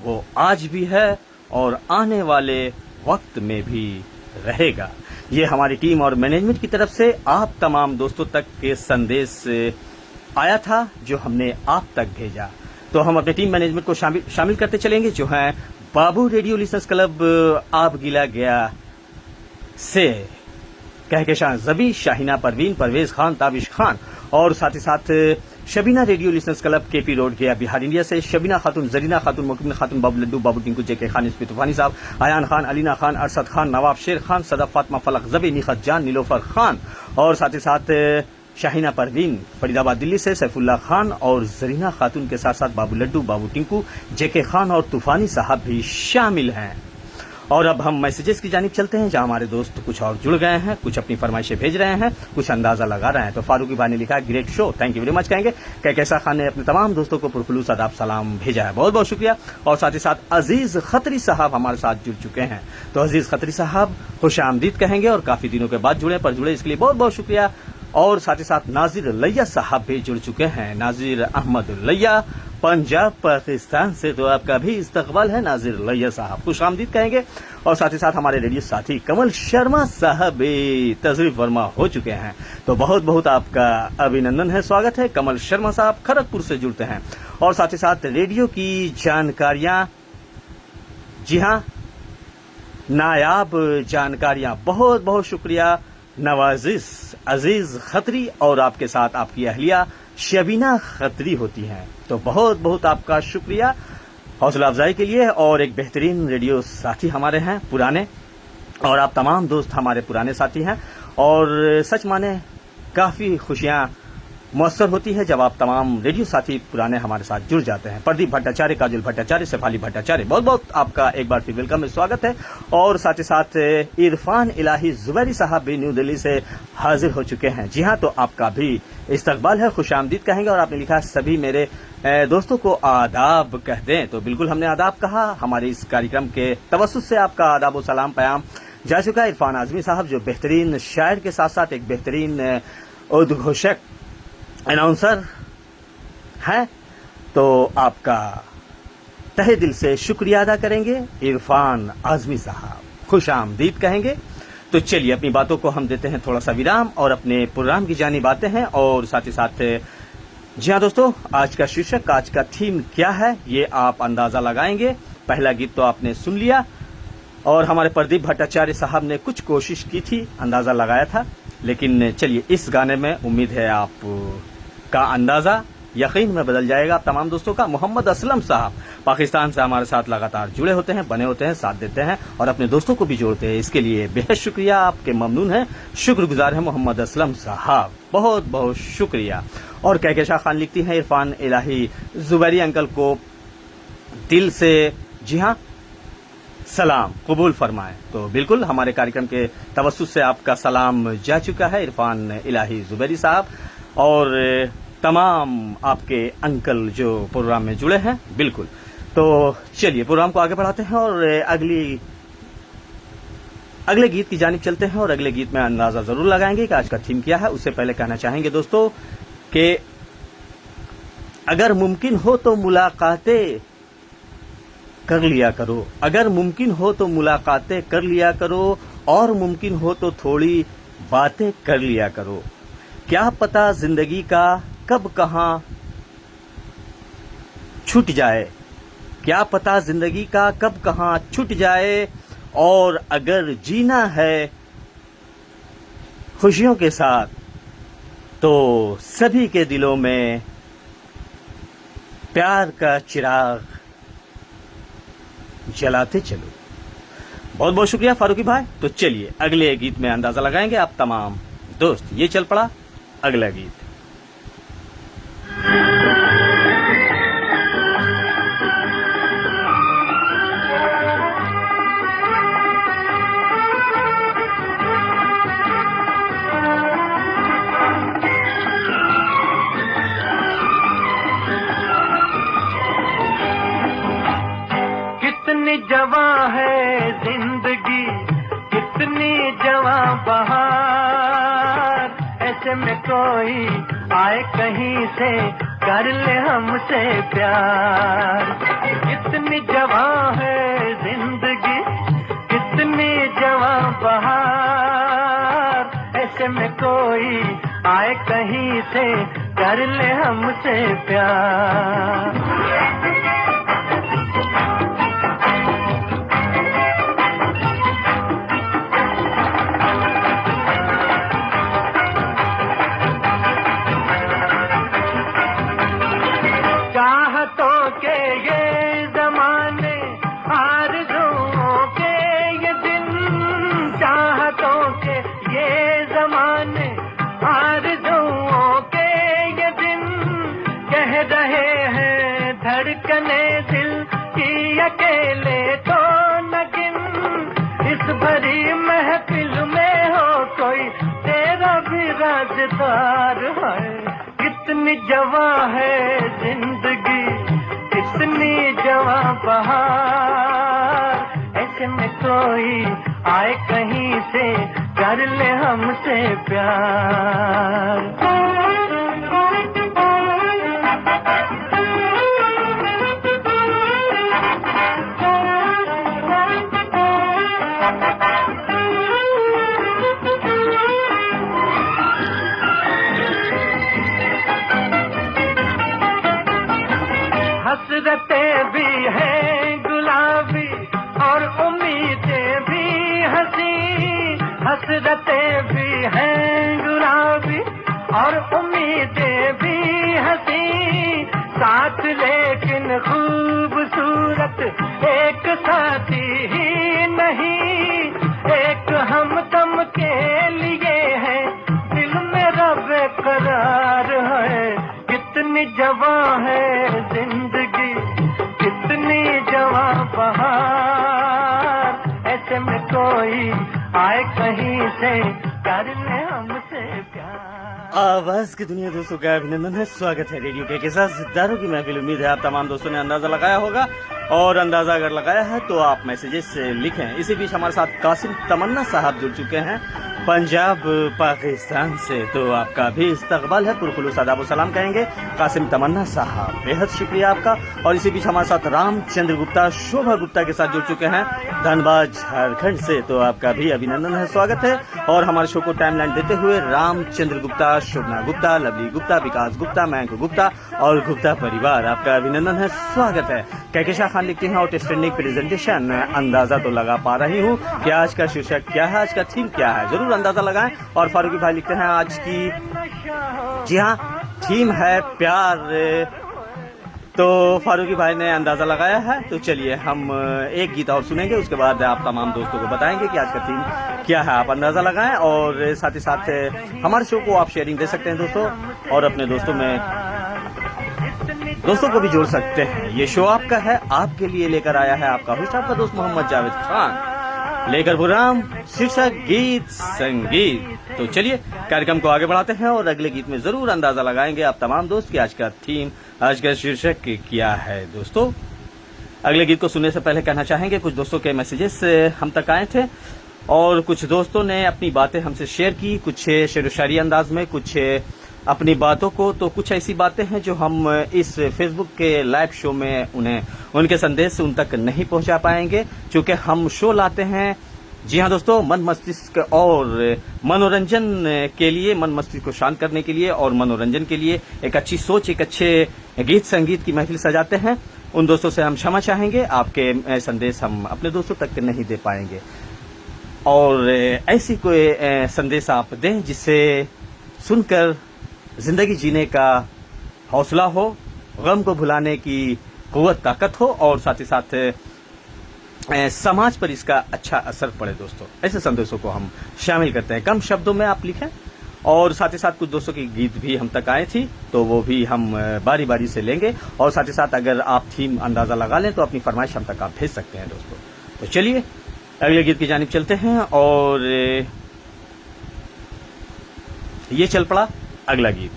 वो आज भी है और आने वाले वक्त में भी रहेगा। ये हमारी टीम और मैनेजमेंट की तरफ से आप तमाम दोस्तों तक के संदेश आया था जो हमने आप तक भेजा। तो हम अपने टीम मैनेजमेंट को शामिल करते चलेंगे, जो है बाबू रेडियो लिसनर्स क्लब आप गिला गया से कहकशां जबी, शाहिना परवीन, परवेज खान, ताबिश खान, और साथ ही साथ Shabina radio listeners club KP road गया बिहार इंडिया से शबीना खातून, जरीना खातून, मुकमिन खातून, बाबू लड्डू, बाबू टिंकू, जेके खान, इस्पी तूफानी साहब, आयान खान, अलीना खान, अरसद खान, नवाब शेर खान, सदफ फातमा, फलक जबी, निखत जान, नीलोफर खान, और साथ ही साथ शाहिना परवीन फरीदाबाद दिल्ली से सैफुल्ला खान और जरीना खातून के साथ साथ बाबू लड्डू, बाबू टिंकू, जेके खान और तूफानी साहब भी शामिल हैं। और अब हम मैसेजेस की जानिब चलते हैं, जहां हमारे दोस्त कुछ और जुड़ गए हैं, कुछ अपनी फरमाइशें भेज रहे हैं, कुछ अंदाजा लगा रहे हैं। तो फारूकी भाई ने लिखा great show, thank you very much कहेंगे। कैसा खान ने अपने तमाम दोस्तों को पुरखुलूस आदाब सलाम भेजा है, बहुत बहुत शुक्रिया। और साथ ही साथ अजीज खत्री साहब हमारे साथ जुड़ चुके हैं, तो अजीज खत्री साहब खुश आमदीद कहेंगे और काफी दिनों के बाद जुड़े, पर जुड़े इसके लिए बहुत बहुत शुक्रिया। और साथ ही साथ नाजिर लैया साहब भी जुड़ चुके हैं, नाजिर अहमद लैया पंजाब पाकिस्तान से, तो आपका भी इस्तकबाल है नाजिर लैया साहब, खुश आमदीद कहेंगे। और साथ ही साथ हमारे रेडियो साथी कमल शर्मा साहब भी तशरीफ फरमा हो चुके हैं, तो बहुत बहुत आपका अभिनंदन है, स्वागत है। कमल शर्मा साहब खड़गपुर से जुड़ते हैं। और साथ ही साथ रेडियो की जानकारियां, जी हाँ नायाब जानकारियां, बहुत बहुत शुक्रिया नवाजिश अजीज खत्री, और आपके साथ आपकी अहलिया शबीना खत्री होती हैं, तो बहुत बहुत आपका शुक्रिया हौसला अफजाई के लिए। और एक बेहतरीन रेडियो साथी हमारे हैं पुराने, और आप तमाम दोस्त हमारे पुराने साथी हैं, और सच माने काफ़ी खुशियां मौसर होती है जब आप तमाम रेडियो साथी पुराने हमारे साथ जुड़ जाते हैं। प्रदीप भट्टाचार्य, काजल भट्टाचार्य, शेफाली भट्टाचार्य, बहुत बहुत आपका एक बार फिर वेलकम है, स्वागत है। और साथ ही साथ इरफान इलाही जुबैरी साहब भी न्यू दिल्ली से हाजिर हो चुके हैं। जी हाँ, तो आपका भी इस्तकबाल है, खुश आमदीद कहेंगे। और आपने लिखा सभी मेरे दोस्तों को आदाब कह दें, तो बिल्कुल हमने आदाब कहा। हमारे इस कार्यक्रम के तवस्सुत से आपका आदाब व सलाम पैगाम जा चुका है। इरफान आजमी साहब जो बेहतरीन शायर के साथ साथ एक बेहतरीन उद्घोषक अनाउंसर है, तो आपका तहे दिल से शुक्रिया अदा करेंगे इरफान आजमी साहब, खुश आमदीद कहेंगे। तो चलिए अपनी बातों को हम देते हैं थोड़ा सा विराम और अपने प्रोग्राम की जानिब आते हैं। और साथ ही साथ जी हाँ दोस्तों, आज का शीर्षक, आज का थीम क्या है ये आप अंदाजा लगाएंगे। पहला गीत तो आपने सुन लिया और हमारे प्रदीप भट्टाचार्य साहब ने कुछ कोशिश की थी, अंदाजा लगाया था। लेकिन चलिए, इस गाने में उम्मीद है आप का अंदाजा यकीन में बदल जाएगा आप तमाम दोस्तों का। मोहम्मद असलम साहब पाकिस्तान से हमारे साथ लगातार जुड़े होते हैं, बने होते हैं, साथ देते हैं और अपने दोस्तों को भी जोड़ते हैं। इसके लिए बेहद शुक्रिया, आपके ममनून हैं, शुक्रगुजार हैं मोहम्मद असलम साहब, बहुत बहुत शुक्रिया। और कहकशां खान लिखती हैं, इरफान इलाही जुबैरी अंकल को दिल से जी हाँ सलाम कबूल फरमाएं। तो बिल्कुल हमारे कार्यक्रम के तवस्सुस से आपका सलाम जा चुका है इरफान इलाही जुबैरी साहब और तमाम आपके अंकल जो प्रोग्राम में जुड़े हैं। बिल्कुल, तो चलिए प्रोग्राम को आगे बढ़ाते हैं और अगले गीत की जानिब चलते हैं और अगले गीत में अंदाजा जरूर लगाएंगे कि आज का थीम क्या है। उससे पहले कहना चाहेंगे दोस्तों कि अगर मुमकिन हो तो मुलाकातें कर लिया करो, अगर मुमकिन हो तो मुलाकातें कर लिया करो और मुमकिन हो तो थोड़ी बातें कर लिया करो। क्या पता जिंदगी का कब कहां छूट जाए, क्या पता जिंदगी का कब कहां छूट जाए। और अगर जीना है खुशियों के साथ तो सभी के दिलों में प्यार का चिराग जलाते चलो। बहुत बहुत शुक्रिया फारूकी भाई। तो चलिए अगले गीत में अंदाजा लगाएंगे आप तमाम दोस्त। ये चल पड़ा अगला गीत। कितनी जवां है जिंदगी, कितनी जवां बहार, ऐसे में कोई आए कहीं से कर ले हमसे प्यार। कितनी जवां है जिंदगी, कितनी जवां बहार, ऐसे में कोई आए कहीं से कर ले हमसे प्यार। चाहतों के ये जमाने, आरज़ुओं के ये दिन, चाहतों के ये जमाने, आरज़ुओं के ये दिन, कह रहे हैं धड़कने दिल की अकेले तो न गिन। इस भरी महफिल में हो कोई तेरा भी राज़दार है। कितनी जवां है जिंदगी, कितनी जवां बहार, ऐसे में कोई आए कहीं से कर ले हमसे प्यार। हसरतें भी हैं गुलाबी और उम्मीदें भी हंसी, हसरतें भी हैं गुलाबी और उम्मीदें भी हंसी, साथ लेकिन खूबसूरत एक साथी ही नहीं, एक हम तुम के लिए है दिल मेरा बेकरार है। कितनी जवां है जिंदगी, कितनी जवां बहार, ऐसे में कोई आए कहीं से कर ले हमसे प्यार। आवाज की दुनिया दोस्तों का अभिनंदन है, स्वागत है रेडियो के साथ सितारों की महफिल। उम्मीद है आप तमाम दोस्तों ने अंदाजा लगाया होगा और अंदाजा अगर लगाया है तो आप मैसेजेस लिखें। इसी बीच हमारे साथ कासिम तमन्ना साहब जुड़ चुके हैं पंजाब पाकिस्तान से, तो आपका भी इस्तकबाल है, पुरखुलूस आदाब सलाम कहेंगे कासिम तमन्ना साहब, बेहद शुक्रिया आपका। और इसी बीच हमारे साथ रामचंद्र गुप्ता शोभा गुप्ता के साथ जुड़ चुके हैं धनबाद झारखंड से, तो आपका भी अभिनंदन है, स्वागत है। और हमारे शो को टाइमलाइन देते हुए रामचंद्र गुप्ता, शोभना गुप्ता, लवली गुप्ता, विकास गुप्ता, मयंक गुप्ता और गुप्ता परिवार, आपका अभिनंदन है, स्वागत है। कहकशां खान लिखती हैं आउटस्टैंडिंग प्रेजेंटेशन, अंदाजा तो लगा पा रही हूँ कि आज का शीर्षक क्या है, आज का थीम क्या है, जरूर अंदाजा लगाएं। और फारूकी भाई लिखते हैं आज की, जी हाँ, थीम है प्यार। तो फारूकी भाई ने अंदाजा लगाया है। तो चलिए हम एक गीत और सुनेंगे, उसके बाद आप तमाम दोस्तों को बताएंगे कि आज का थीम क्या है। आप अंदाजा लगाएं और साथ ही साथ हमारे शो को आप शेयरिंग दे सकते हैं दोस्तों, और अपने दोस्तों को भी जोड़ सकते हैं। ये शो आपका है, आपके लिए लेकर आया है आपका होस्ट, आपका दोस्त मोहम्मद जावेद खान, लेकर प्रोग्राम शीर्षक गीत संगीत। तो चलिए कार्यक्रम को आगे बढ़ाते हैं और अगले गीत में जरूर अंदाजा लगाएंगे आप तमाम दोस्त कि आज का थीम, आज का शीर्षक क्या है। दोस्तों अगले गीत को सुनने से पहले कहना चाहेंगे, कुछ दोस्तों के मैसेजेस हम तक आए थे और कुछ दोस्तों ने अपनी बातें हमसे शेयर की, कुछ शेर व शायरी अंदाज में, कुछ अपनी बातों को। तो कुछ ऐसी बातें हैं जो हम इस फेसबुक के लाइव शो में उनके संदेश उन तक नहीं पहुंचा पाएंगे, क्योंकि हम शो लाते हैं, जी हाँ दोस्तों, मन मस्तिष्क और मनोरंजन के लिए, मन मस्तिष्क को शांत करने के लिए और मनोरंजन के लिए एक अच्छी सोच, एक अच्छे गीत संगीत की महफिल सजाते हैं। उन दोस्तों से हम क्षमा चाहेंगे, आपके संदेश हम अपने दोस्तों तक नहीं दे पाएंगे। और ऐसी कोई संदेश आप दें जिससे सुनकर जिंदगी जीने का हौसला हो, गम को भुलाने की कुव्वत ताकत हो और साथ ही साथ समाज पर इसका अच्छा असर पड़े। दोस्तों ऐसे संदेशों को हम शामिल करते हैं, कम शब्दों में आप लिखें। और साथ ही साथ कुछ दोस्तों की गीत भी हम तक आए थी, तो वो भी हम बारी बारी से लेंगे। और साथ ही साथ अगर आप थीम अंदाजा लगा लें तो अपनी फरमाइश हम तक आप भेज सकते हैं दोस्तों। तो चलिए अगले गीत की जानिब चलते हैं और ये चल पड़ा अगला गीत।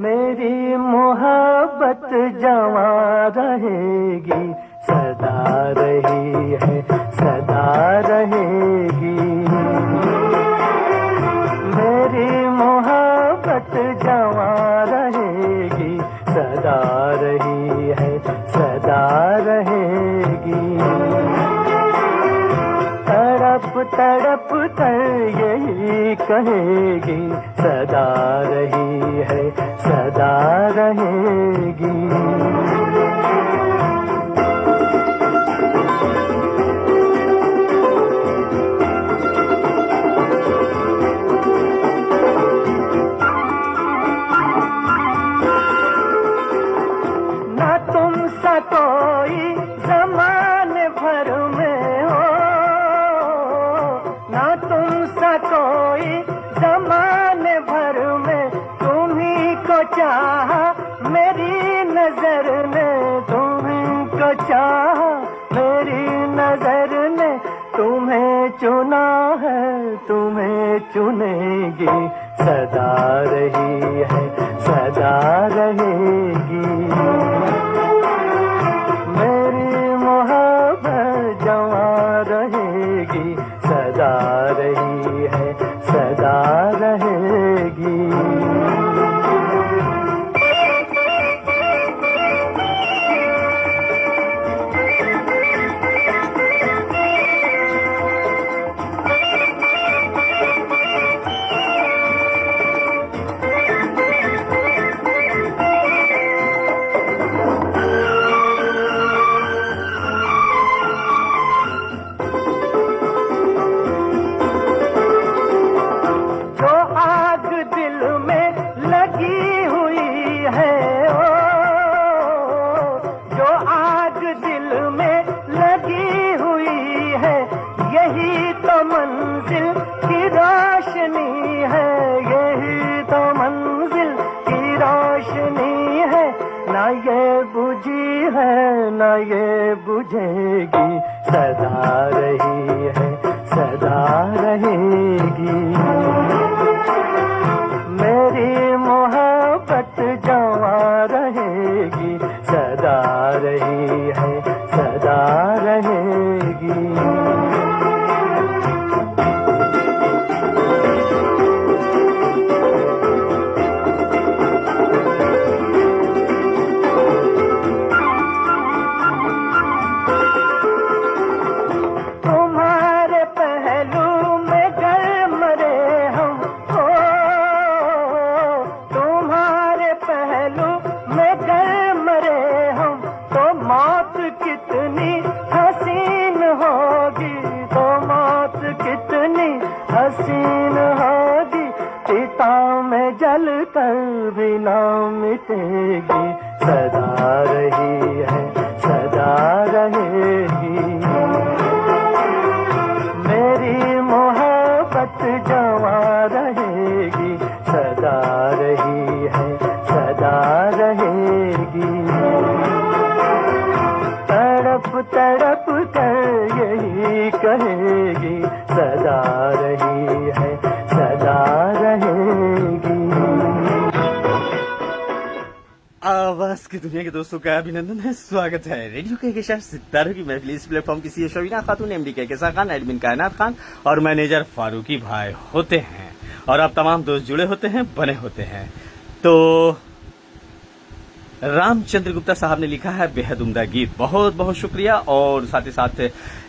मेरी मोहब्बत जवां रहेगी, सदा रही है, सदा रहेगी। मेरी मोहब्बत जवां रहेगी, सदा रही है, सदा रहेगी। तड़प तड़प कर यही कहेगी, सदा रही है, सदा रहेगी। ना तुम सा कोई ज़माने भर में हो, ना तुम सा कोई ज़माने भर में, तुम्ही को चाहा मेरी नजर ने, तुम्ही को चाहा मेरी नजर ने। तुम्हें चुना है, तुम्हें चुनेगी, सदा रही है, सदा रहेगी। मेरी मोहब्बत जवां रहेगी, सदा रही है, सदा रहेगी। न ये बुझेगी, सदा रही है, सदा रहेगी। मेरी मोहब्बत जवां रहेगी, सदा रही है, सदा रहेगी। चिता में जल कर भी ना मिटेगी, सदा रही है, सदा रहेगी। मेरी मोहब्बत जवां रहेगी, सदा रही है, सदा रहेगी। तड़प तड़प कर यही कहेगी, सदा रही है, सदा रहेगी। आवाज की दुनिया के दोस्तों का अभिनंदन है, स्वागत है रेडियो के साथ सितारों की महफिल। इस प्लेटफॉर्म की सी शबीना खातून, एमडी केसा खान, एडमिन कायनात खान और मैनेजर फारूकी भाई होते हैं, और आप तमाम दोस्त जुड़े होते हैं, बने होते हैं। तो रामचंद्र गुप्ता साहब ने लिखा है बेहद उम्दा गीत, बहुत बहुत शुक्रिया। और साथ ही साथ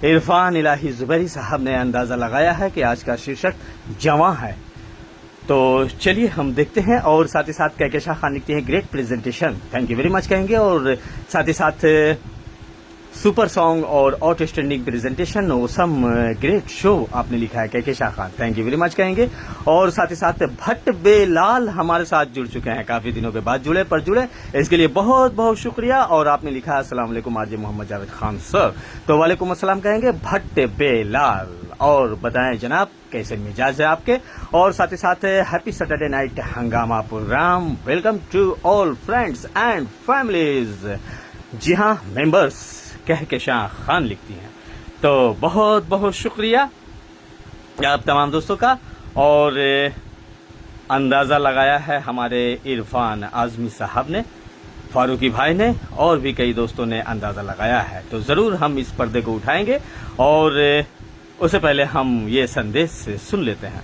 इरफान इलाही जुबैरी साहब ने अंदाजा लगाया है कि आज का शीर्षक जवां है। तो चलिए हम देखते हैं। और साथ ही साथ कहकशां खान लिखते हैं great presentation, thank you very much कहेंगे। और साथ ही साथ सुपर सॉन्ग और outstanding presentation, awesome great show आपने लिखा है Kahkashan Khan, thank you very much कहेंगे। और साथ ही साथ भट्ट बेलाल हमारे साथ जुड़ चुके हैं, काफी दिनों के बाद जुड़े, इसके लिए बहुत बहुत शुक्रिया। और आपने लिखा है अस्सलाम वालेकुम आरजे मोहम्मद जावेद खान सर, तो वालेकुम अस्सलाम कहेंगे भट्ट बेलाल। और बताएं जनाब कैसे मिजाज है आपके। और साथ ही साथ happy Saturday night Hungama program, welcome to all friends and families. जी हाँ, मेंबर्स कहकशां खान लिखती हैं, तो बहुत बहुत शुक्रिया आप तमाम दोस्तों का। और अंदाजा लगाया है हमारे इरफान आजमी साहब ने, फारूकी भाई ने, और भी कई दोस्तों ने अंदाजा लगाया है। तो जरूर हम इस पर्दे को उठाएंगे, और उससे पहले हम ये संदेश सुन लेते हैं।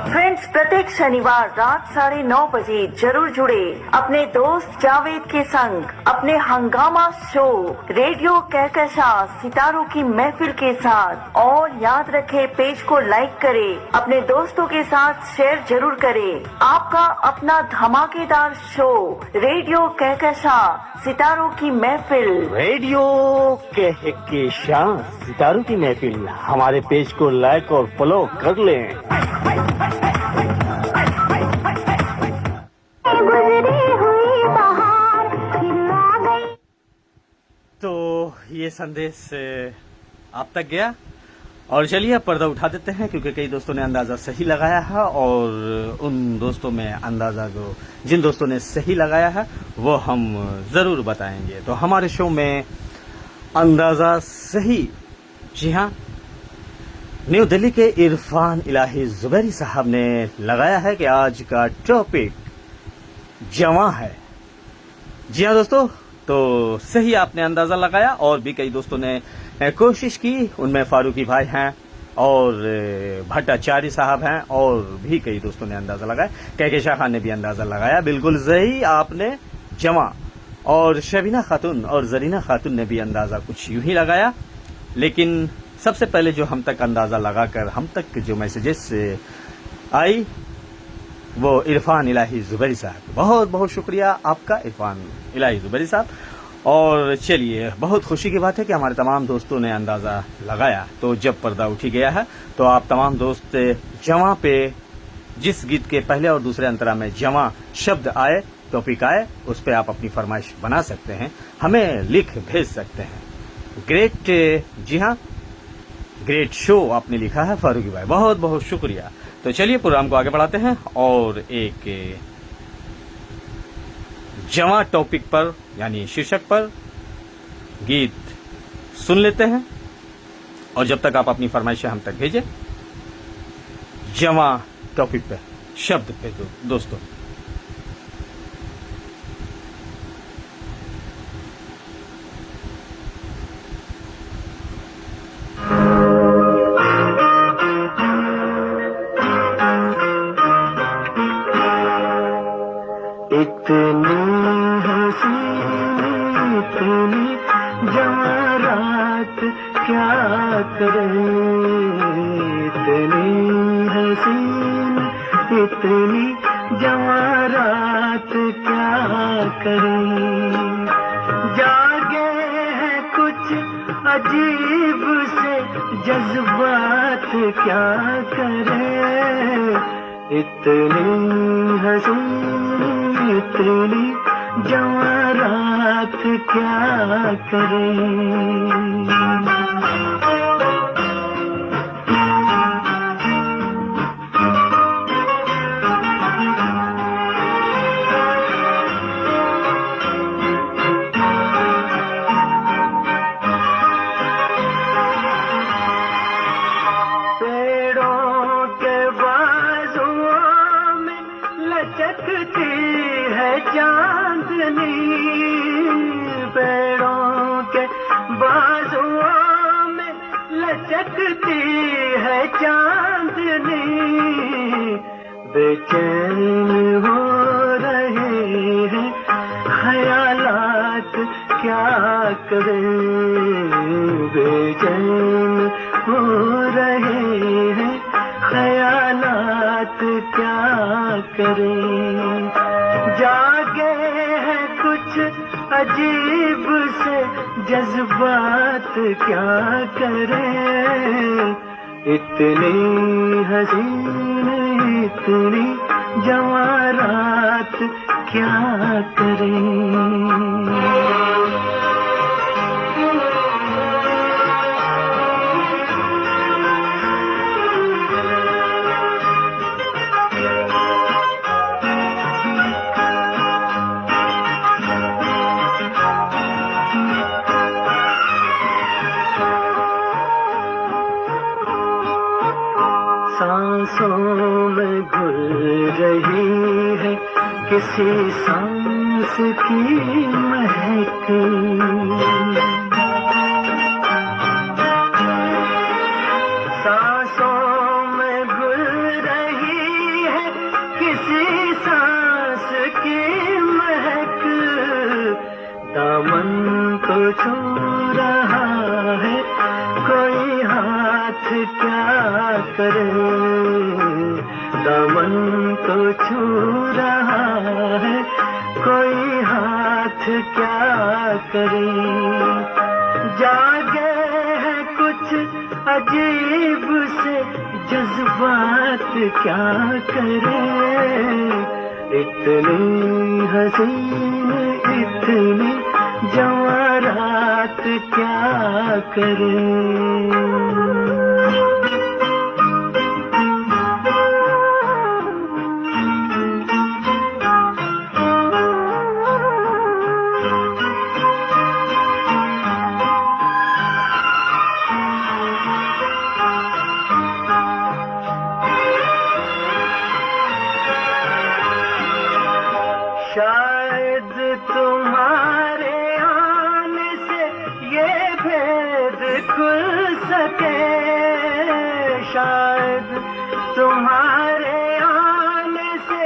फ्रेंड्स, प्रत्येक शनिवार रात 9:30 बजे जरूर जुड़े अपने दोस्त जावेद के संग अपने हंगामा शो रेडियो कहकशां सितारों की महफिल के साथ। और याद रखें, पेज को लाइक करें, अपने दोस्तों के साथ शेयर जरूर करें। आपका अपना धमाकेदार शो रेडियो कहकशां सितारों की महफिल। रेडियो कहकशां सितारों की महफिल, हमारे पेज को लाइक और फॉलो कर लें। गुजरी हुई बहार फिर आ गई। तो ये संदेश आप तक गया, और चलिए अब पर्दा उठा देते हैं, क्योंकि कई दोस्तों ने अंदाजा सही लगाया है, और उन दोस्तों में अंदाजा जिन दोस्तों ने सही लगाया है वो हम जरूर बताएंगे। तो हमारे शो में अंदाजा सही, जी हाँ, न्यू दिल्ली के इरफान इलाही जुबैरी साहब ने लगाया है कि आज का टॉपिक जवां है। जी हाँ दोस्तों, तो सही आपने अंदाजा लगाया। और भी कई दोस्तों ने कोशिश की, उनमें फारूकी भाई हैं और भट्टाचार्य साहब हैं, और भी कई दोस्तों ने अंदाजा लगाया। कहकशां खान ने भी अंदाजा लगाया, बिल्कुल सही आपने, जवां। और शबीना खातून और जरीना खातून ने भी अंदाजा कुछ यूं ही लगाया। लेकिन सबसे पहले जो हम तक अंदाजा लगाकर हम तक जो मैसेजेस आई, वो इरफान इलाही जुबैरी साहब, बहुत बहुत शुक्रिया आपका इरफान इलाही जुबैरी साहब। और चलिए, बहुत खुशी की बात है कि हमारे तमाम दोस्तों ने अंदाजा लगाया। तो जब पर्दा उठी गया है, तो आप तमाम दोस्त जवां पे, जिस गीत के पहले और दूसरे अंतरा में जवां शब्द आए, टॉपिक आए, उस पे आप अपनी फरमाइश बना सकते हैं, हमें लिख भेज सकते हैं। ग्रेट, जी हाँ, ग्रेट शो आपने लिखा है फारूकी भाई, बहुत बहुत शुक्रिया। तो चलिए प्रोग्राम को आगे बढ़ाते हैं, और एक जवां टॉपिक पर, यानी शीर्षक पर गीत सुन लेते हैं। और जब तक आप अपनी फरमाइशें हम तक भेजें, जवां टॉपिक पे, शब्द पे दोस्तों। इतनी हसीन, इतनी जवां रात क्या करे, इतनी हसीन, इतनी जवां रात क्या करे। जागे हैं कुछ अजीब से जज्बात क्या करें, इतनी हसीन इतनी जवारात क्या करें। लचकती है चांदनी, पेड़ों के बाजुओं में लचकती है चांदनी, बेचैन हो रहे हैं ख्यालात क्या करें, बेचैन हो रहे हैं ख्यालात क्या करें। जागे हैं कुछ अजीब से जज्बात क्या करें, इतनी हसीन इतनी जवारात क्या करें। सांसों में घुल रही है किसी सांस की महक, सांसों में घुल रही है किसी सांस की महक, दामन को छू रहा है कोई हाथ क्या करे, दामन को छू रहा है कोई हाथ क्या करे। जागे हैं कुछ अजीब से जज्बात क्या करें, इतनी हसीन इतनी जवारात क्या करें। शायद तुम्हारे आने से ये भेद खुल सके, शायद तुम्हारे आने से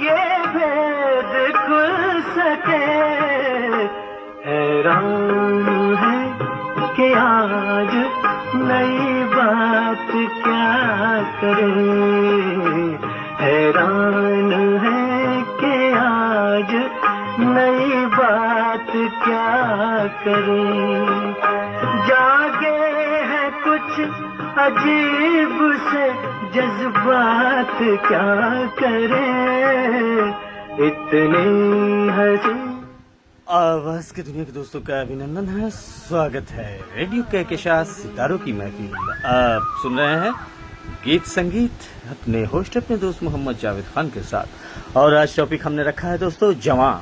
ये भेद खुल सके। हैरान है कि आज नई बात क्या करें, हैरान है कि आज नई बात क्या करें। जागे हैं कुछ अजीब से जज्बात क्या करें, इतनी हंसी। आवाज की दुनिया के दोस्तों का अभिनंदन है, स्वागत है रेडियो के साथ सितारों की महफिल। आप सुन रहे हैं गीत संगीत अपने होस्ट अपने दोस्त मोहम्मद जावेद खान के साथ, और आज टॉपिक हमने रखा है दोस्तों जवां।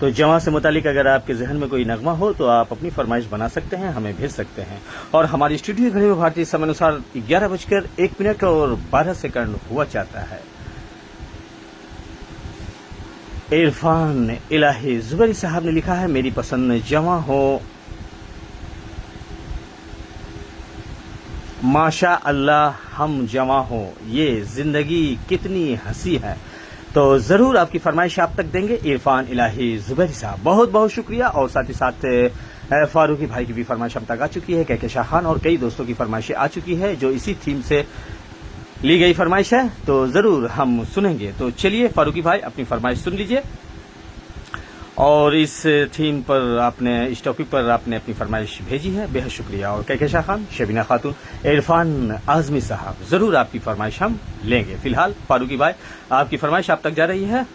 तो जवां से मुतालिक अगर आपके जहन में कोई नगमा हो तो आप अपनी फरमाइश बना सकते हैं, हमें भेज सकते हैं। और हमारी स्टूडियो घड़ी में भारतीय समय अनुसार 11:01 और 12 सेकंड हुआ चाहता है। इरफान इलाही जुबैरी साहब ने लिखा है, मेरी पसंद जवां हो, माशा अल्लाह हम जवां हो, ये जिंदगी कितनी हंसी है। तो जरूर आपकी फरमाइश आप तक देंगे इरफान इलाही जुबैरी साहब, बहुत बहुत शुक्रिया। और साथ ही साथ फारूकी भाई की भी फरमाइश हम तक आ चुकी है, कहकशां खान और कई दोस्तों की फरमाइशें आ चुकी है जो इसी थीम से ली गई फरमाइश है, तो जरूर हम सुनेंगे। तो चलिए फारूकी भाई अपनी फरमाइश सुन लीजिए। और इस थीम पर आपने, इस टॉपिक पर आपने अपनी फरमाइश भेजी है, बेहद शुक्रिया। और कहकशा खान, शबीना खातून, इरफान आजमी साहब, जरूर आपकी फरमाइश हम लेंगे। फिलहाल फारूकी भाई, आपकी फरमाइश आप तक जा रही है।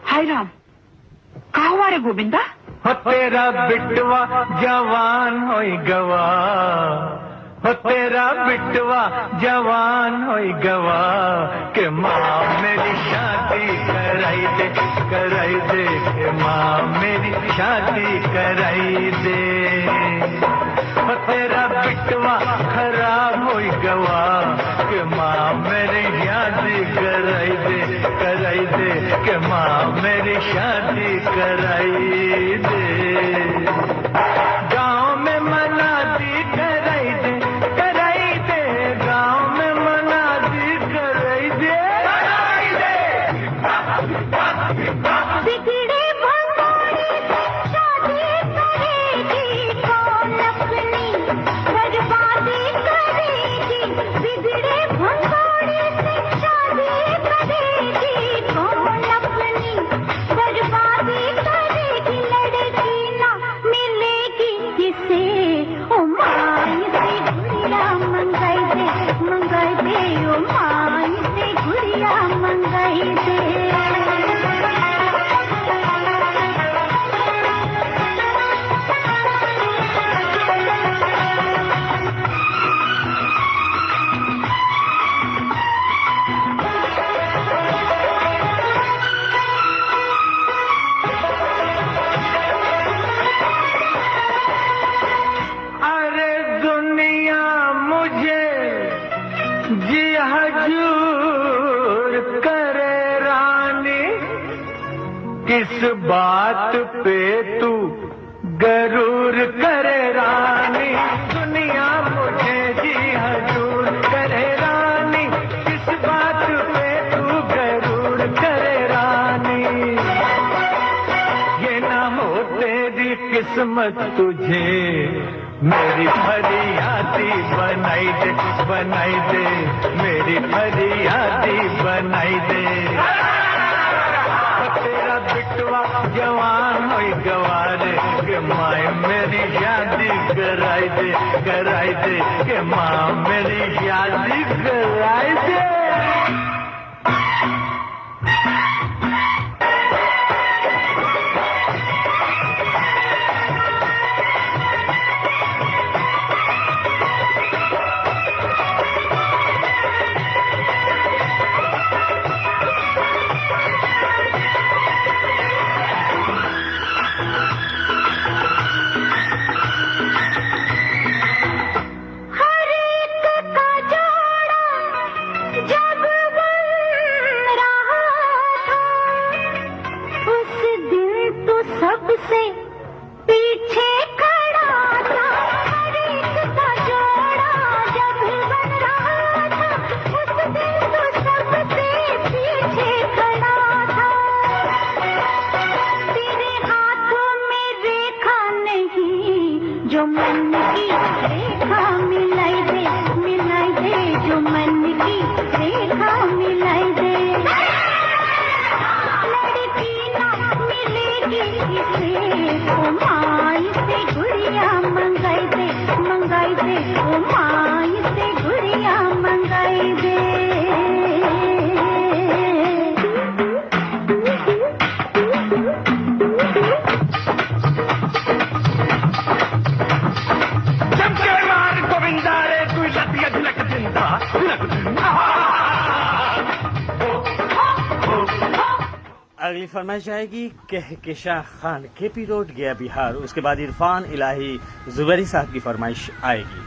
हाय राम, का हुआ रे गोविंदा? हो तेरा बिटवा जवान होई गवा, हो तेरा बिटवा जवान होई गवा, के माँ मेरी शादी कराई दे, कराई दे, के माँ मेरी शादी कराई दे। हो तेरा बिटवा खराब होई गवा, के माँ मेरी शादी कराई दे, कराई दे, के माँ मेरी शादी कराई दे। गाँव में मनाती कराई दे, कराई दे, गाँव में मनाती कराई दे, कराई दे। बिगड़े भंगोड़े से शादी करेगी कौन अपनी बर्बादी करेगी? बिगड़े भंगोड़े से शादी करेगी कौन अपनी बर्बादी करेगी? लड़की ना मिलेगी किसे, ओ माई से गुड़िया मंगाई दे, मंगाई दे, ओ माई से गुड़िया मंगाई दे। अरे दुनिया मुझे जी हजूर करे रानी, किस बात पे तू गरूर करे रानी? दुनिया मुझे जी हजूर करे रानी, किस बात पे तू गरूर करे रानी? ये ना हो तेरी किस्मत तुझे मेरी फरियादी बनाई दे, बनाई दे, मेरी फरियादी बनाई दे। तेरा बिटवा जवान होई गवारे, के माए मेरी शादी कराई दे, कराई दे, के माँ मेरी शादी कराई दे। हर एक का जोड़ा जब बन रहा था, उस दिन तो सबसे पीछे खड़ा था। हर एक का जोड़ा जब बन रहा था, उस दिन तो सबसे पीछे खड़ा था। तेरे हाथों में रेखा नहीं, जो मन की रेखा मिलाई दे, मिलाई दे, जो मन की रेखा मिलाई दे। लड़की ना मिलेगी किसे, ओ माई से गुड़िया मंगाई दे, मंगाई दे, ओ माई से गुड़िया मंगाई दे। चमके मार गोविंदा रे, तू लतिया झलक जिंदा, झलक जिंदा। अगली फरमाइश आएगी कहकशा खान, केपी रोड, गया बिहार। उसके बाद इरफान इलाही जुबैरी साहब की फरमाइश आएगी।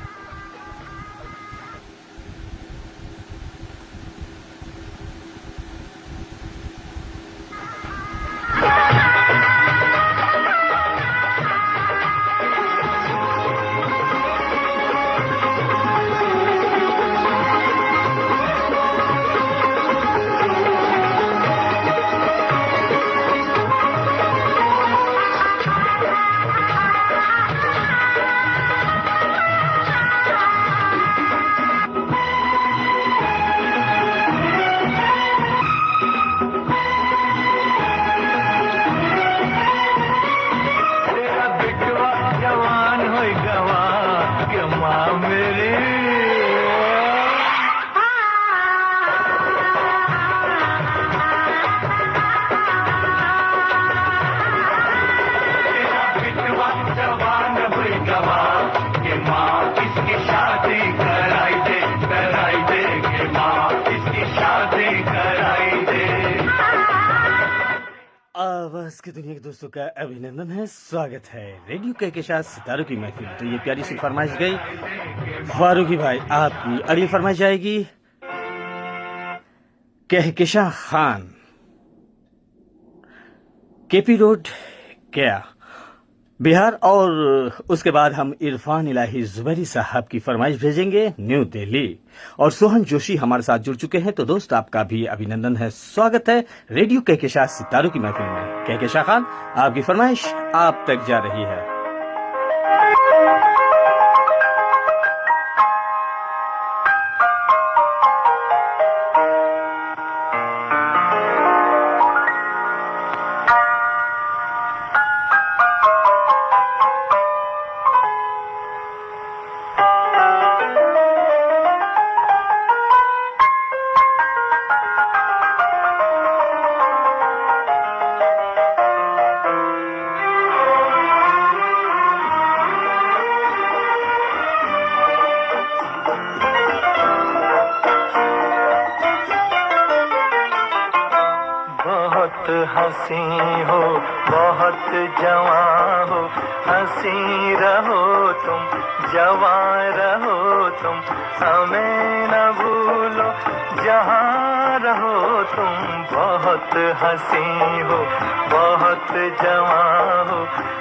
बिटवा जवान हुई जवान के माँ इसकी शादी कराई दे के माँ इसकी शादी कराई दे। आवाज की दुनिया के दोस्तों का अभिनंदन है, स्वागत है रेडियो के साथ सितारों की महफिल। तो ये प्यारी सी फरमाइश गई फारूकी भाई आपकी। अगली फरमाइश आएगी कहकशां खान, केपी रोड गया, बिहार। और उसके बाद हम इरफान इलाही जुबैरी साहब की फरमाइश भेजेंगे न्यू दिल्ली। और सोहन जोशी हमारे साथ जुड़ चुके हैं। तो दोस्त आपका भी अभिनंदन है, स्वागत है रेडियो कहकशां सितारों की महफिल में। कहकशां खान आपकी फरमाइश आप तक जा रही है। बहुत हंसी हो बहुत जवां हो, हंसी रहो तुम जवां रहो तुम, हमें न भूलो जहाँ रहो तुम। बहुत हंसी हो बहुत जवां हो,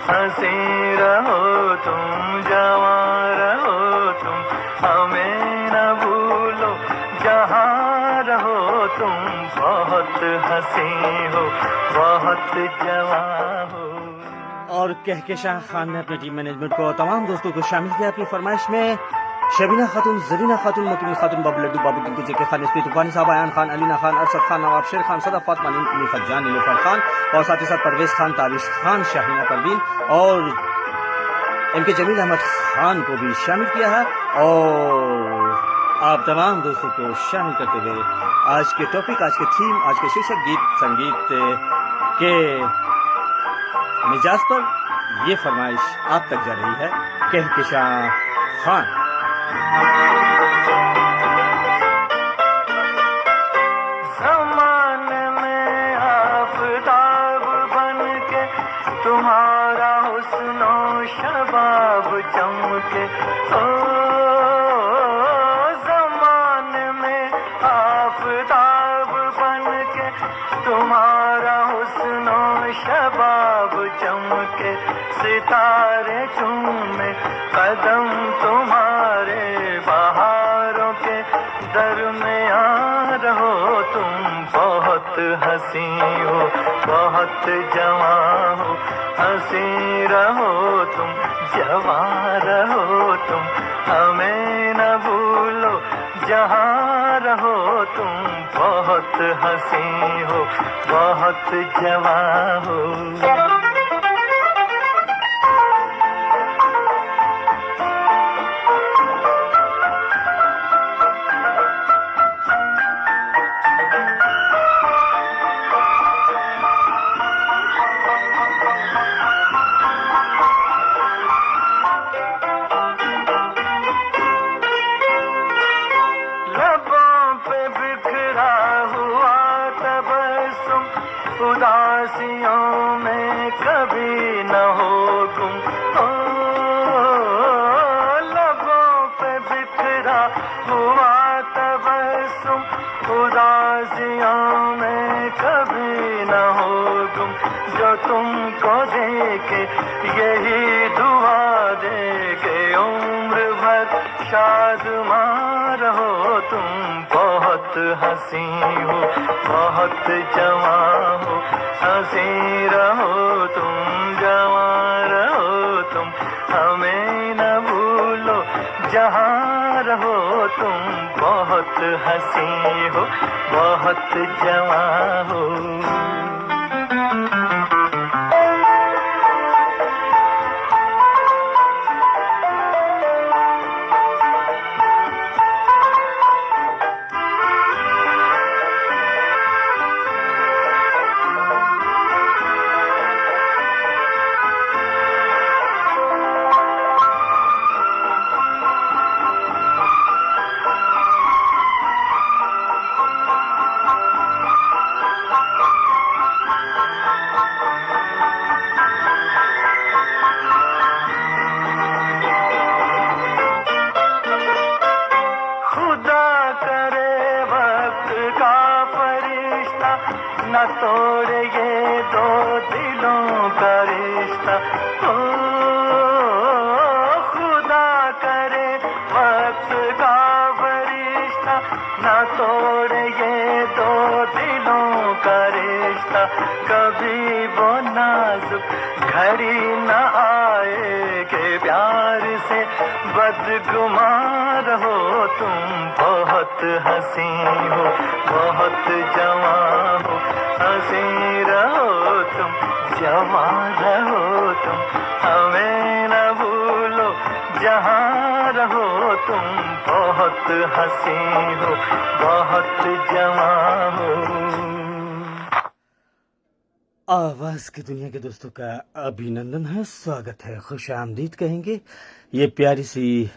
हंसी रहो तुम जवां रहो तुम, हमें न भूलो जहाँ रहो तुम। बहुत हंसी हो बहुत जवां हो। और कहकशां खान ने अपने टीम मैनेजमेंट को तमाम दोस्तों को शामिल किया अपनी फरमाइश में। शबीना खातून, जरीना खातून, मोतमी खातून, बाबू लड्डू, बाबू टिंकू, जेके खान, एसपी तूफानी साहब, अयान खान, अलीना खान, अरशद खान, नवाब शेर खान, सदा फातमा, नीलफत जान, नीलूफर खान और साथ ही साथ परवेज खान, ताबिश खान, शाहीना परवीन और इनके जमील अहमद खान को भी शामिल किया है। और आप तमाम दोस्तों को शामिल करते हुए आज के टॉपिक, आज के थीम, आज के शीर्षक गीत संगीत के मिजाज पर ये फरमाइश आप तक जा रही है कहकशां खान। ज़माने में आफताब बन के तुम्हारा हुस्नो शबाब चमके, ओ ज़माने में आफताब बन के तुम्हारा हुस्नो शबाब चमके, सितारे चूमे कदम तुम्हारे, बहारों के दरमियां रहो तुम। बहुत हंसी हो बहुत जवां हो, हंसी रहो तुम जवां रहो तुम, हमें न भूलो जहाँ रहो तुम। बहुत हंसी हो बहुत जवां हो। उदासियों में कभी न हो गुम, ओ लबों पे बिखरा हुआ तबस्सुम, उदासियों में कभी न हो गुम। जो तुमको देखे यही दुआ देके उम्र भर शादमां रहो तुम। बहुत हंसी हो बहुत जवां हो, हंसी रहो तुम जवां रहो तुम, हमें न भूलो जहाँ रहो तुम। बहुत हंसी हो बहुत जवां हो। न तोड़े ये दो दिलों का रिश्ता। ओ खुदा करे वक्त का फरिश्ता न तोड़े ये दो दिलों का रिश्ता। कभी वो नाजुक घड़ी न आए कि प्यार से बदगुमान हो तुम। बहुत हंसी हो बहुत जवां हो, हंसी रहो तुम जवां रहो तुम। हमें न भूलो जहाँ रहो तुम। बहुत हंसी हो बहुत जवां हो। आवाज की दुनिया के दोस्तों का अभिनंदन है, स्वागत है, खुश आमदीद कहेंगे। ये प्यारी सी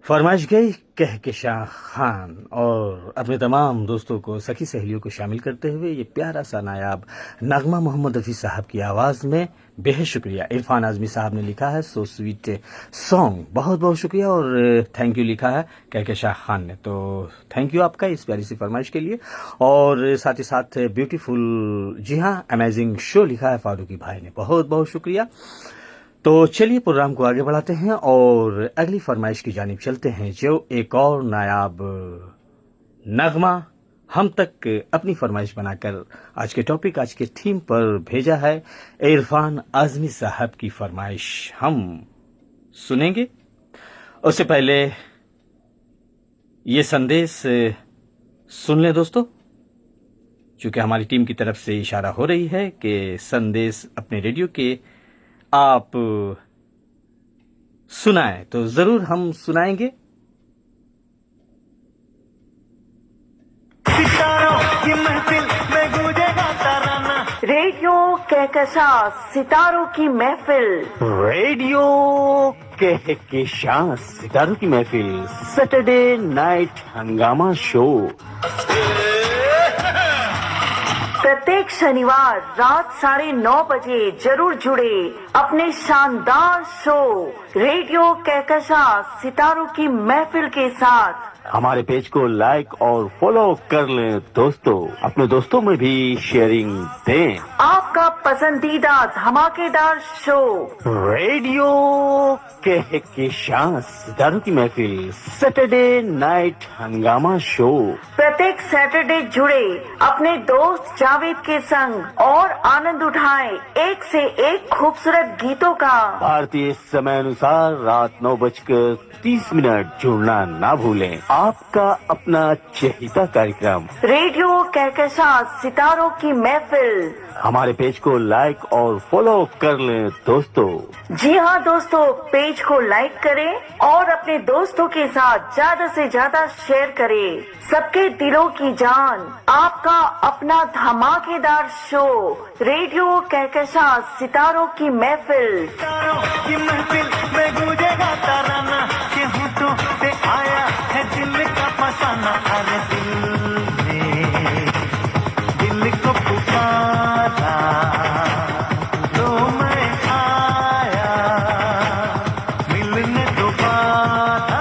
फरमाइश गई कहकशां खान और अपने तमाम दोस्तों को, सखी सहेलियों को शामिल करते हुए ये प्यारा सा नायाब नगमा मोहम्मद रफ़ी साहब की आवाज़ में बेहद शुक्रिया। इरफान आज़मी साहब ने लिखा है सो स्वीट सॉन्ग, बहुत बहुत शुक्रिया और थैंक यू लिखा है कहकशां खान ने। तो थैंक यू आपका इस प्यारी सी फरमाइश के लिए। और साथ ही साथ ब्यूटीफुल, जी हाँ, अमेजिंग शो लिखा है फारूकी भाई ने, बहुत बहुत शुक्रिया। तो चलिए प्रोग्राम को आगे बढ़ाते हैं और अगली फरमाइश की जानिब चलते हैं, जो एक और नायाब नगमा हम तक अपनी फरमाइश बनाकर आज के टॉपिक, आज के थीम पर भेजा है। इरफान आज़मी साहब की फरमाइश हम सुनेंगे। उससे पहले ये संदेश सुन लें दोस्तों, चूँकि हमारी टीम की तरफ से इशारा हो रही है कि संदेश अपने रेडियो के आप सुनाएं, तो जरूर हम सुनाएंगे। सितारों की महफिल में गूंजेगा तराना। रेडियो कहकशा सितारों की महफिल। रेडियो कहकशां सितारों की महफिल, सैटरडे नाइट हंगामा शो। प्रत्येक शनिवार रात 9:30 बजे जरूर जुड़े अपने शानदार शो रेडियो कहकशा सितारों की महफिल के साथ। हमारे पेज को लाइक और फॉलो कर लें दोस्तों, अपने दोस्तों में भी शेयरिंग दें। आपका पसंदीदा धमाकेदार शो रेडियो कहकशां सितारों की महफिल, सैटरडे नाइट हंगामा शो। प्रत्येक सैटरडे जुड़े अपने दोस्त जावेद के संग और आनंद उठाएं एक से एक खूबसूरत गीतों का। भारतीय समय अनुसार रात 9:30 जुड़ना ना भूलें। आपका अपना चहेता कार्यक्रम रेडियो कहकशा सितारों की महफिल। हमारे पेज को लाइक और फॉलो कर लें दोस्तों। जी हाँ दोस्तों, पेज को लाइक करें और अपने दोस्तों के साथ ज्यादा से ज्यादा शेयर करें। सबके दिलों की जान, आपका अपना धमाकेदार शो रेडियो कहकशा सितारों की महफिल। सितारों की महफिल में गूंजेगा तराना। के होठों से आया है दिल का फसाना। अरे दिल को पुकारा तो मैं आया मिलने दोबारा।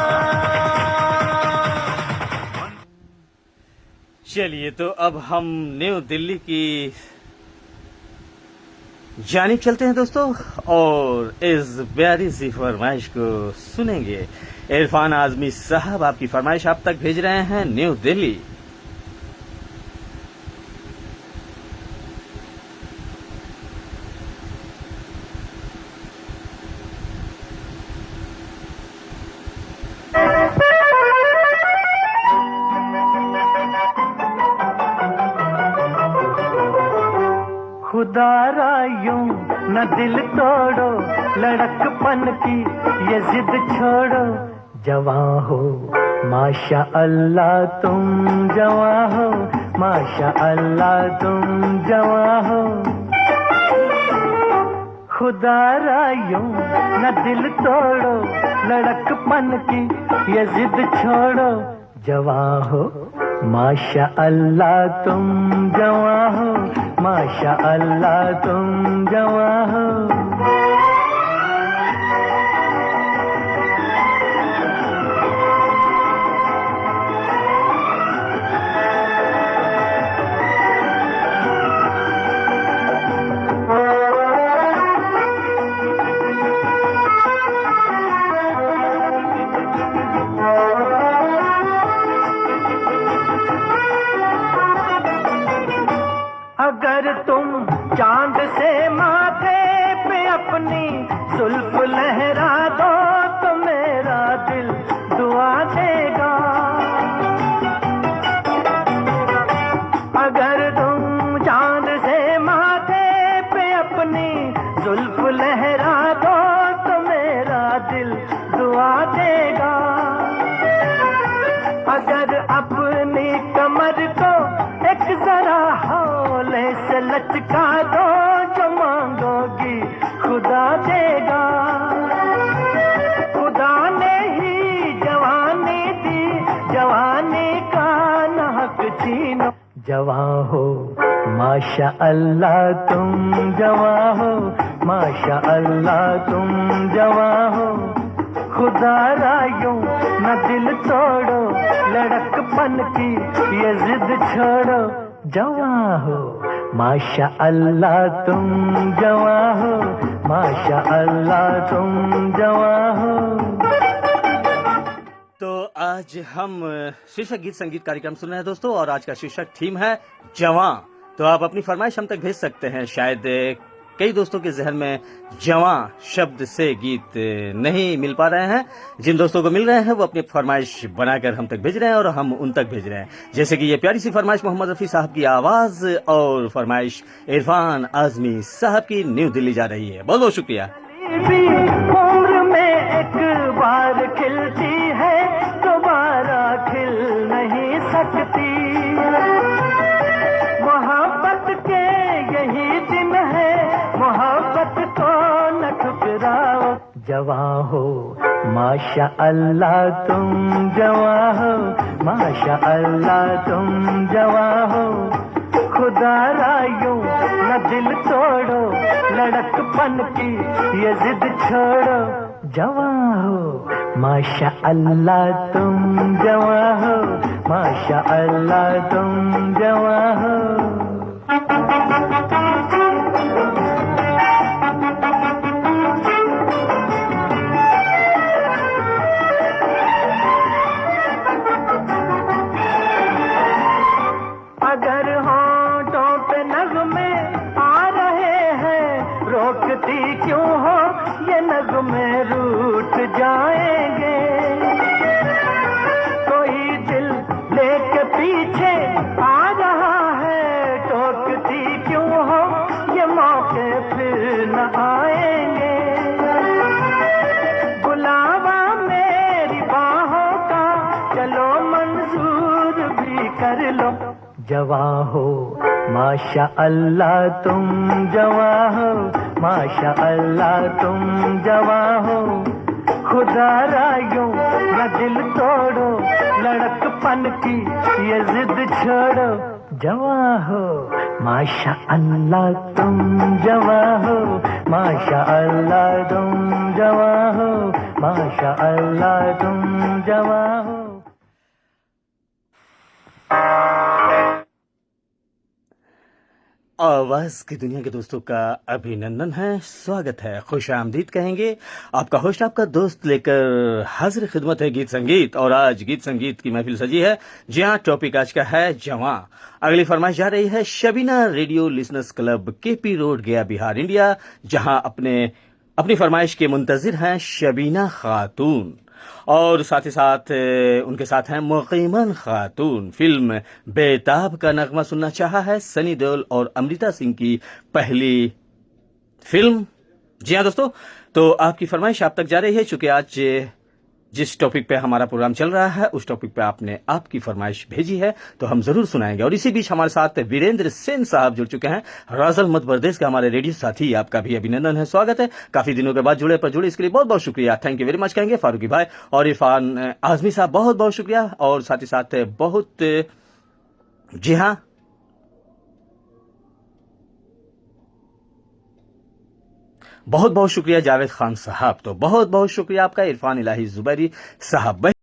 चलिए, तो अब हम न्यू दिल्ली की जानिब चलते हैं दोस्तों और इस प्यारी सी फरमाइश को सुनेंगे। इरफान आज़मी साहब आपकी फरमाइश आप तक भेज रहे हैं न्यू दिल्ली। खुदारा यूं न दिल तोड़ो, लड़कपन की ये जिद छोड़ो। जवां हो माशा अल्लाह तुम जवां हो, माशा अल्लाह तुम जवां हो। खुदारा यूं न दिल तोड़ो, लड़कपन की ये जिद छोड़ो। जवां हो माशा अल्लाह तुम जवां हो, माशा अल्लाह तुम जवां हो। अगर तुम चांद से माथे पे अपनी जुल्फ लहरा दो तो मेरा दिल दुआ देगा। अगर तुम चांद से माथे पे अपनी जुल्फ लहरा दो तो मेरा दिल दुआ देगा। अगर अपनी कमर को एक जरा हौले से लचका दो जो मांगोगी खुदा देगा। खुदा ने ही जवानी दी, जवानी का न हक छीनो। जवां हो माशा अल्लाह तुम जवां हो, माशा अल्लाह तुम जवां हो। खुदा रायों न दिल तोड़ो, लड़कपन की ये जिद छोड़ो। जवां हो माशा अल्लाह तुम जवां हो, माशा अल्लाह तुम जवां हो। तो आज हम शीर्षक गीत संगीत कार्यक्रम सुन रहे हैं दोस्तों, और आज का शीर्षक थीम है जवां। तो आप अपनी फरमाइश हम तक भेज सकते हैं। शायद कई दोस्तों के जहन में जवां शब्द से गीत नहीं मिल पा रहे हैं। जिन दोस्तों को मिल रहे हैं वो अपनी फरमाइश बनाकर हम तक भेज रहे हैं और हम उन तक भेज रहे हैं। जैसे कि ये प्यारी सी फरमाइश मोहम्मद रफी साहब की आवाज और फरमाइश इरफान आजमी साहब की न्यू दिल्ली जा रही है। बहुत बहुत शुक्रिया। उम्र में एक बार खिलती है, दोबारा खिल नहीं सकती। मोहब्बत के यही दिन है, मोहब्बत को न ठुकराओ। जवां हो माशा अल्लाह तुम जवां हो, माशा अल्लाह तुम जवां हो। खुदा रायों न दिल तोड़ो, लड़कपन की ये जिद छोड़ो। जवां हो माशा अल्लाह तुम जवां हो, माशा अल्लाह तुम जवां हो। अगर होंठों पे नगमे आ रहे हैं, रोकती क्यों हो ये नगमे रूठ जाएंगे। कोई दिल लेके पीछे आ रहा है, टोकती क्यों हो ये मौके फिर न आएंगे। बुलावा मेरी बाहों का चलो मंजूर भी कर लो। जवां हो माशा अल्लाह तुम जवां हो, माशा अल्लाह तुम जवां हो। खुदा रायों न दिल तोड़ो, लड़कपन की ये जिद छोड़ो। जवां हो माशा अल्लाह तुम जवां हो, माशा अल्लाह तुम जवां हो, माशा अल्लाह तुम जवां हो। आवाज की दुनिया के दोस्तों का अभिनंदन है, स्वागत है, खुश आमदीद कहेंगे। आपका होस्ट आपका दोस्त लेकर हाजिर खिदमत है गीत संगीत। और आज गीत संगीत की महफिल सजी है। जी हाँ, टॉपिक आज का है जवां। अगली फरमाइश जा रही है Shabina radio listeners club, KP road, गया, बिहार, इंडिया, जहां अपनी फरमाइश के मुंतजिर हैं शबीना खातून और साथ ही साथ उनके साथ हैं मुकीमन खातून। फिल्म बेताब का नगमा सुनना चाहा है सनी देओल और अमृता सिंह की पहली फिल्म। जी हाँ दोस्तों, तो आपकी फरमाइश आप तक जा रही है। चूंकि आज जिस टॉपिक पे हमारा प्रोग्राम चल रहा है उस टॉपिक पे आपने आपकी फरमाइश भेजी है तो हम जरूर सुनाएंगे। और इसी बीच हमारे साथ वीरेंद्र सेन साहब जुड़ चुके हैं, राजल मध्य प्रदेश के हमारे रेडियो साथी। आपका भी अभिनंदन है, स्वागत है। काफी दिनों के बाद जुड़े इसके लिए बहुत बहुत शुक्रिया, थैंक यू वेरी मच कहेंगे फारूकी भाई और इरफान आजमी साहब, बहुत बहुत शुक्रिया। और साथ ही साथ जी हाँ, बहुत बहुत शुक्रिया जावेद खान साहब, तो बहुत बहुत शुक्रिया आपका इरफान इलाही जुबैरी साहब।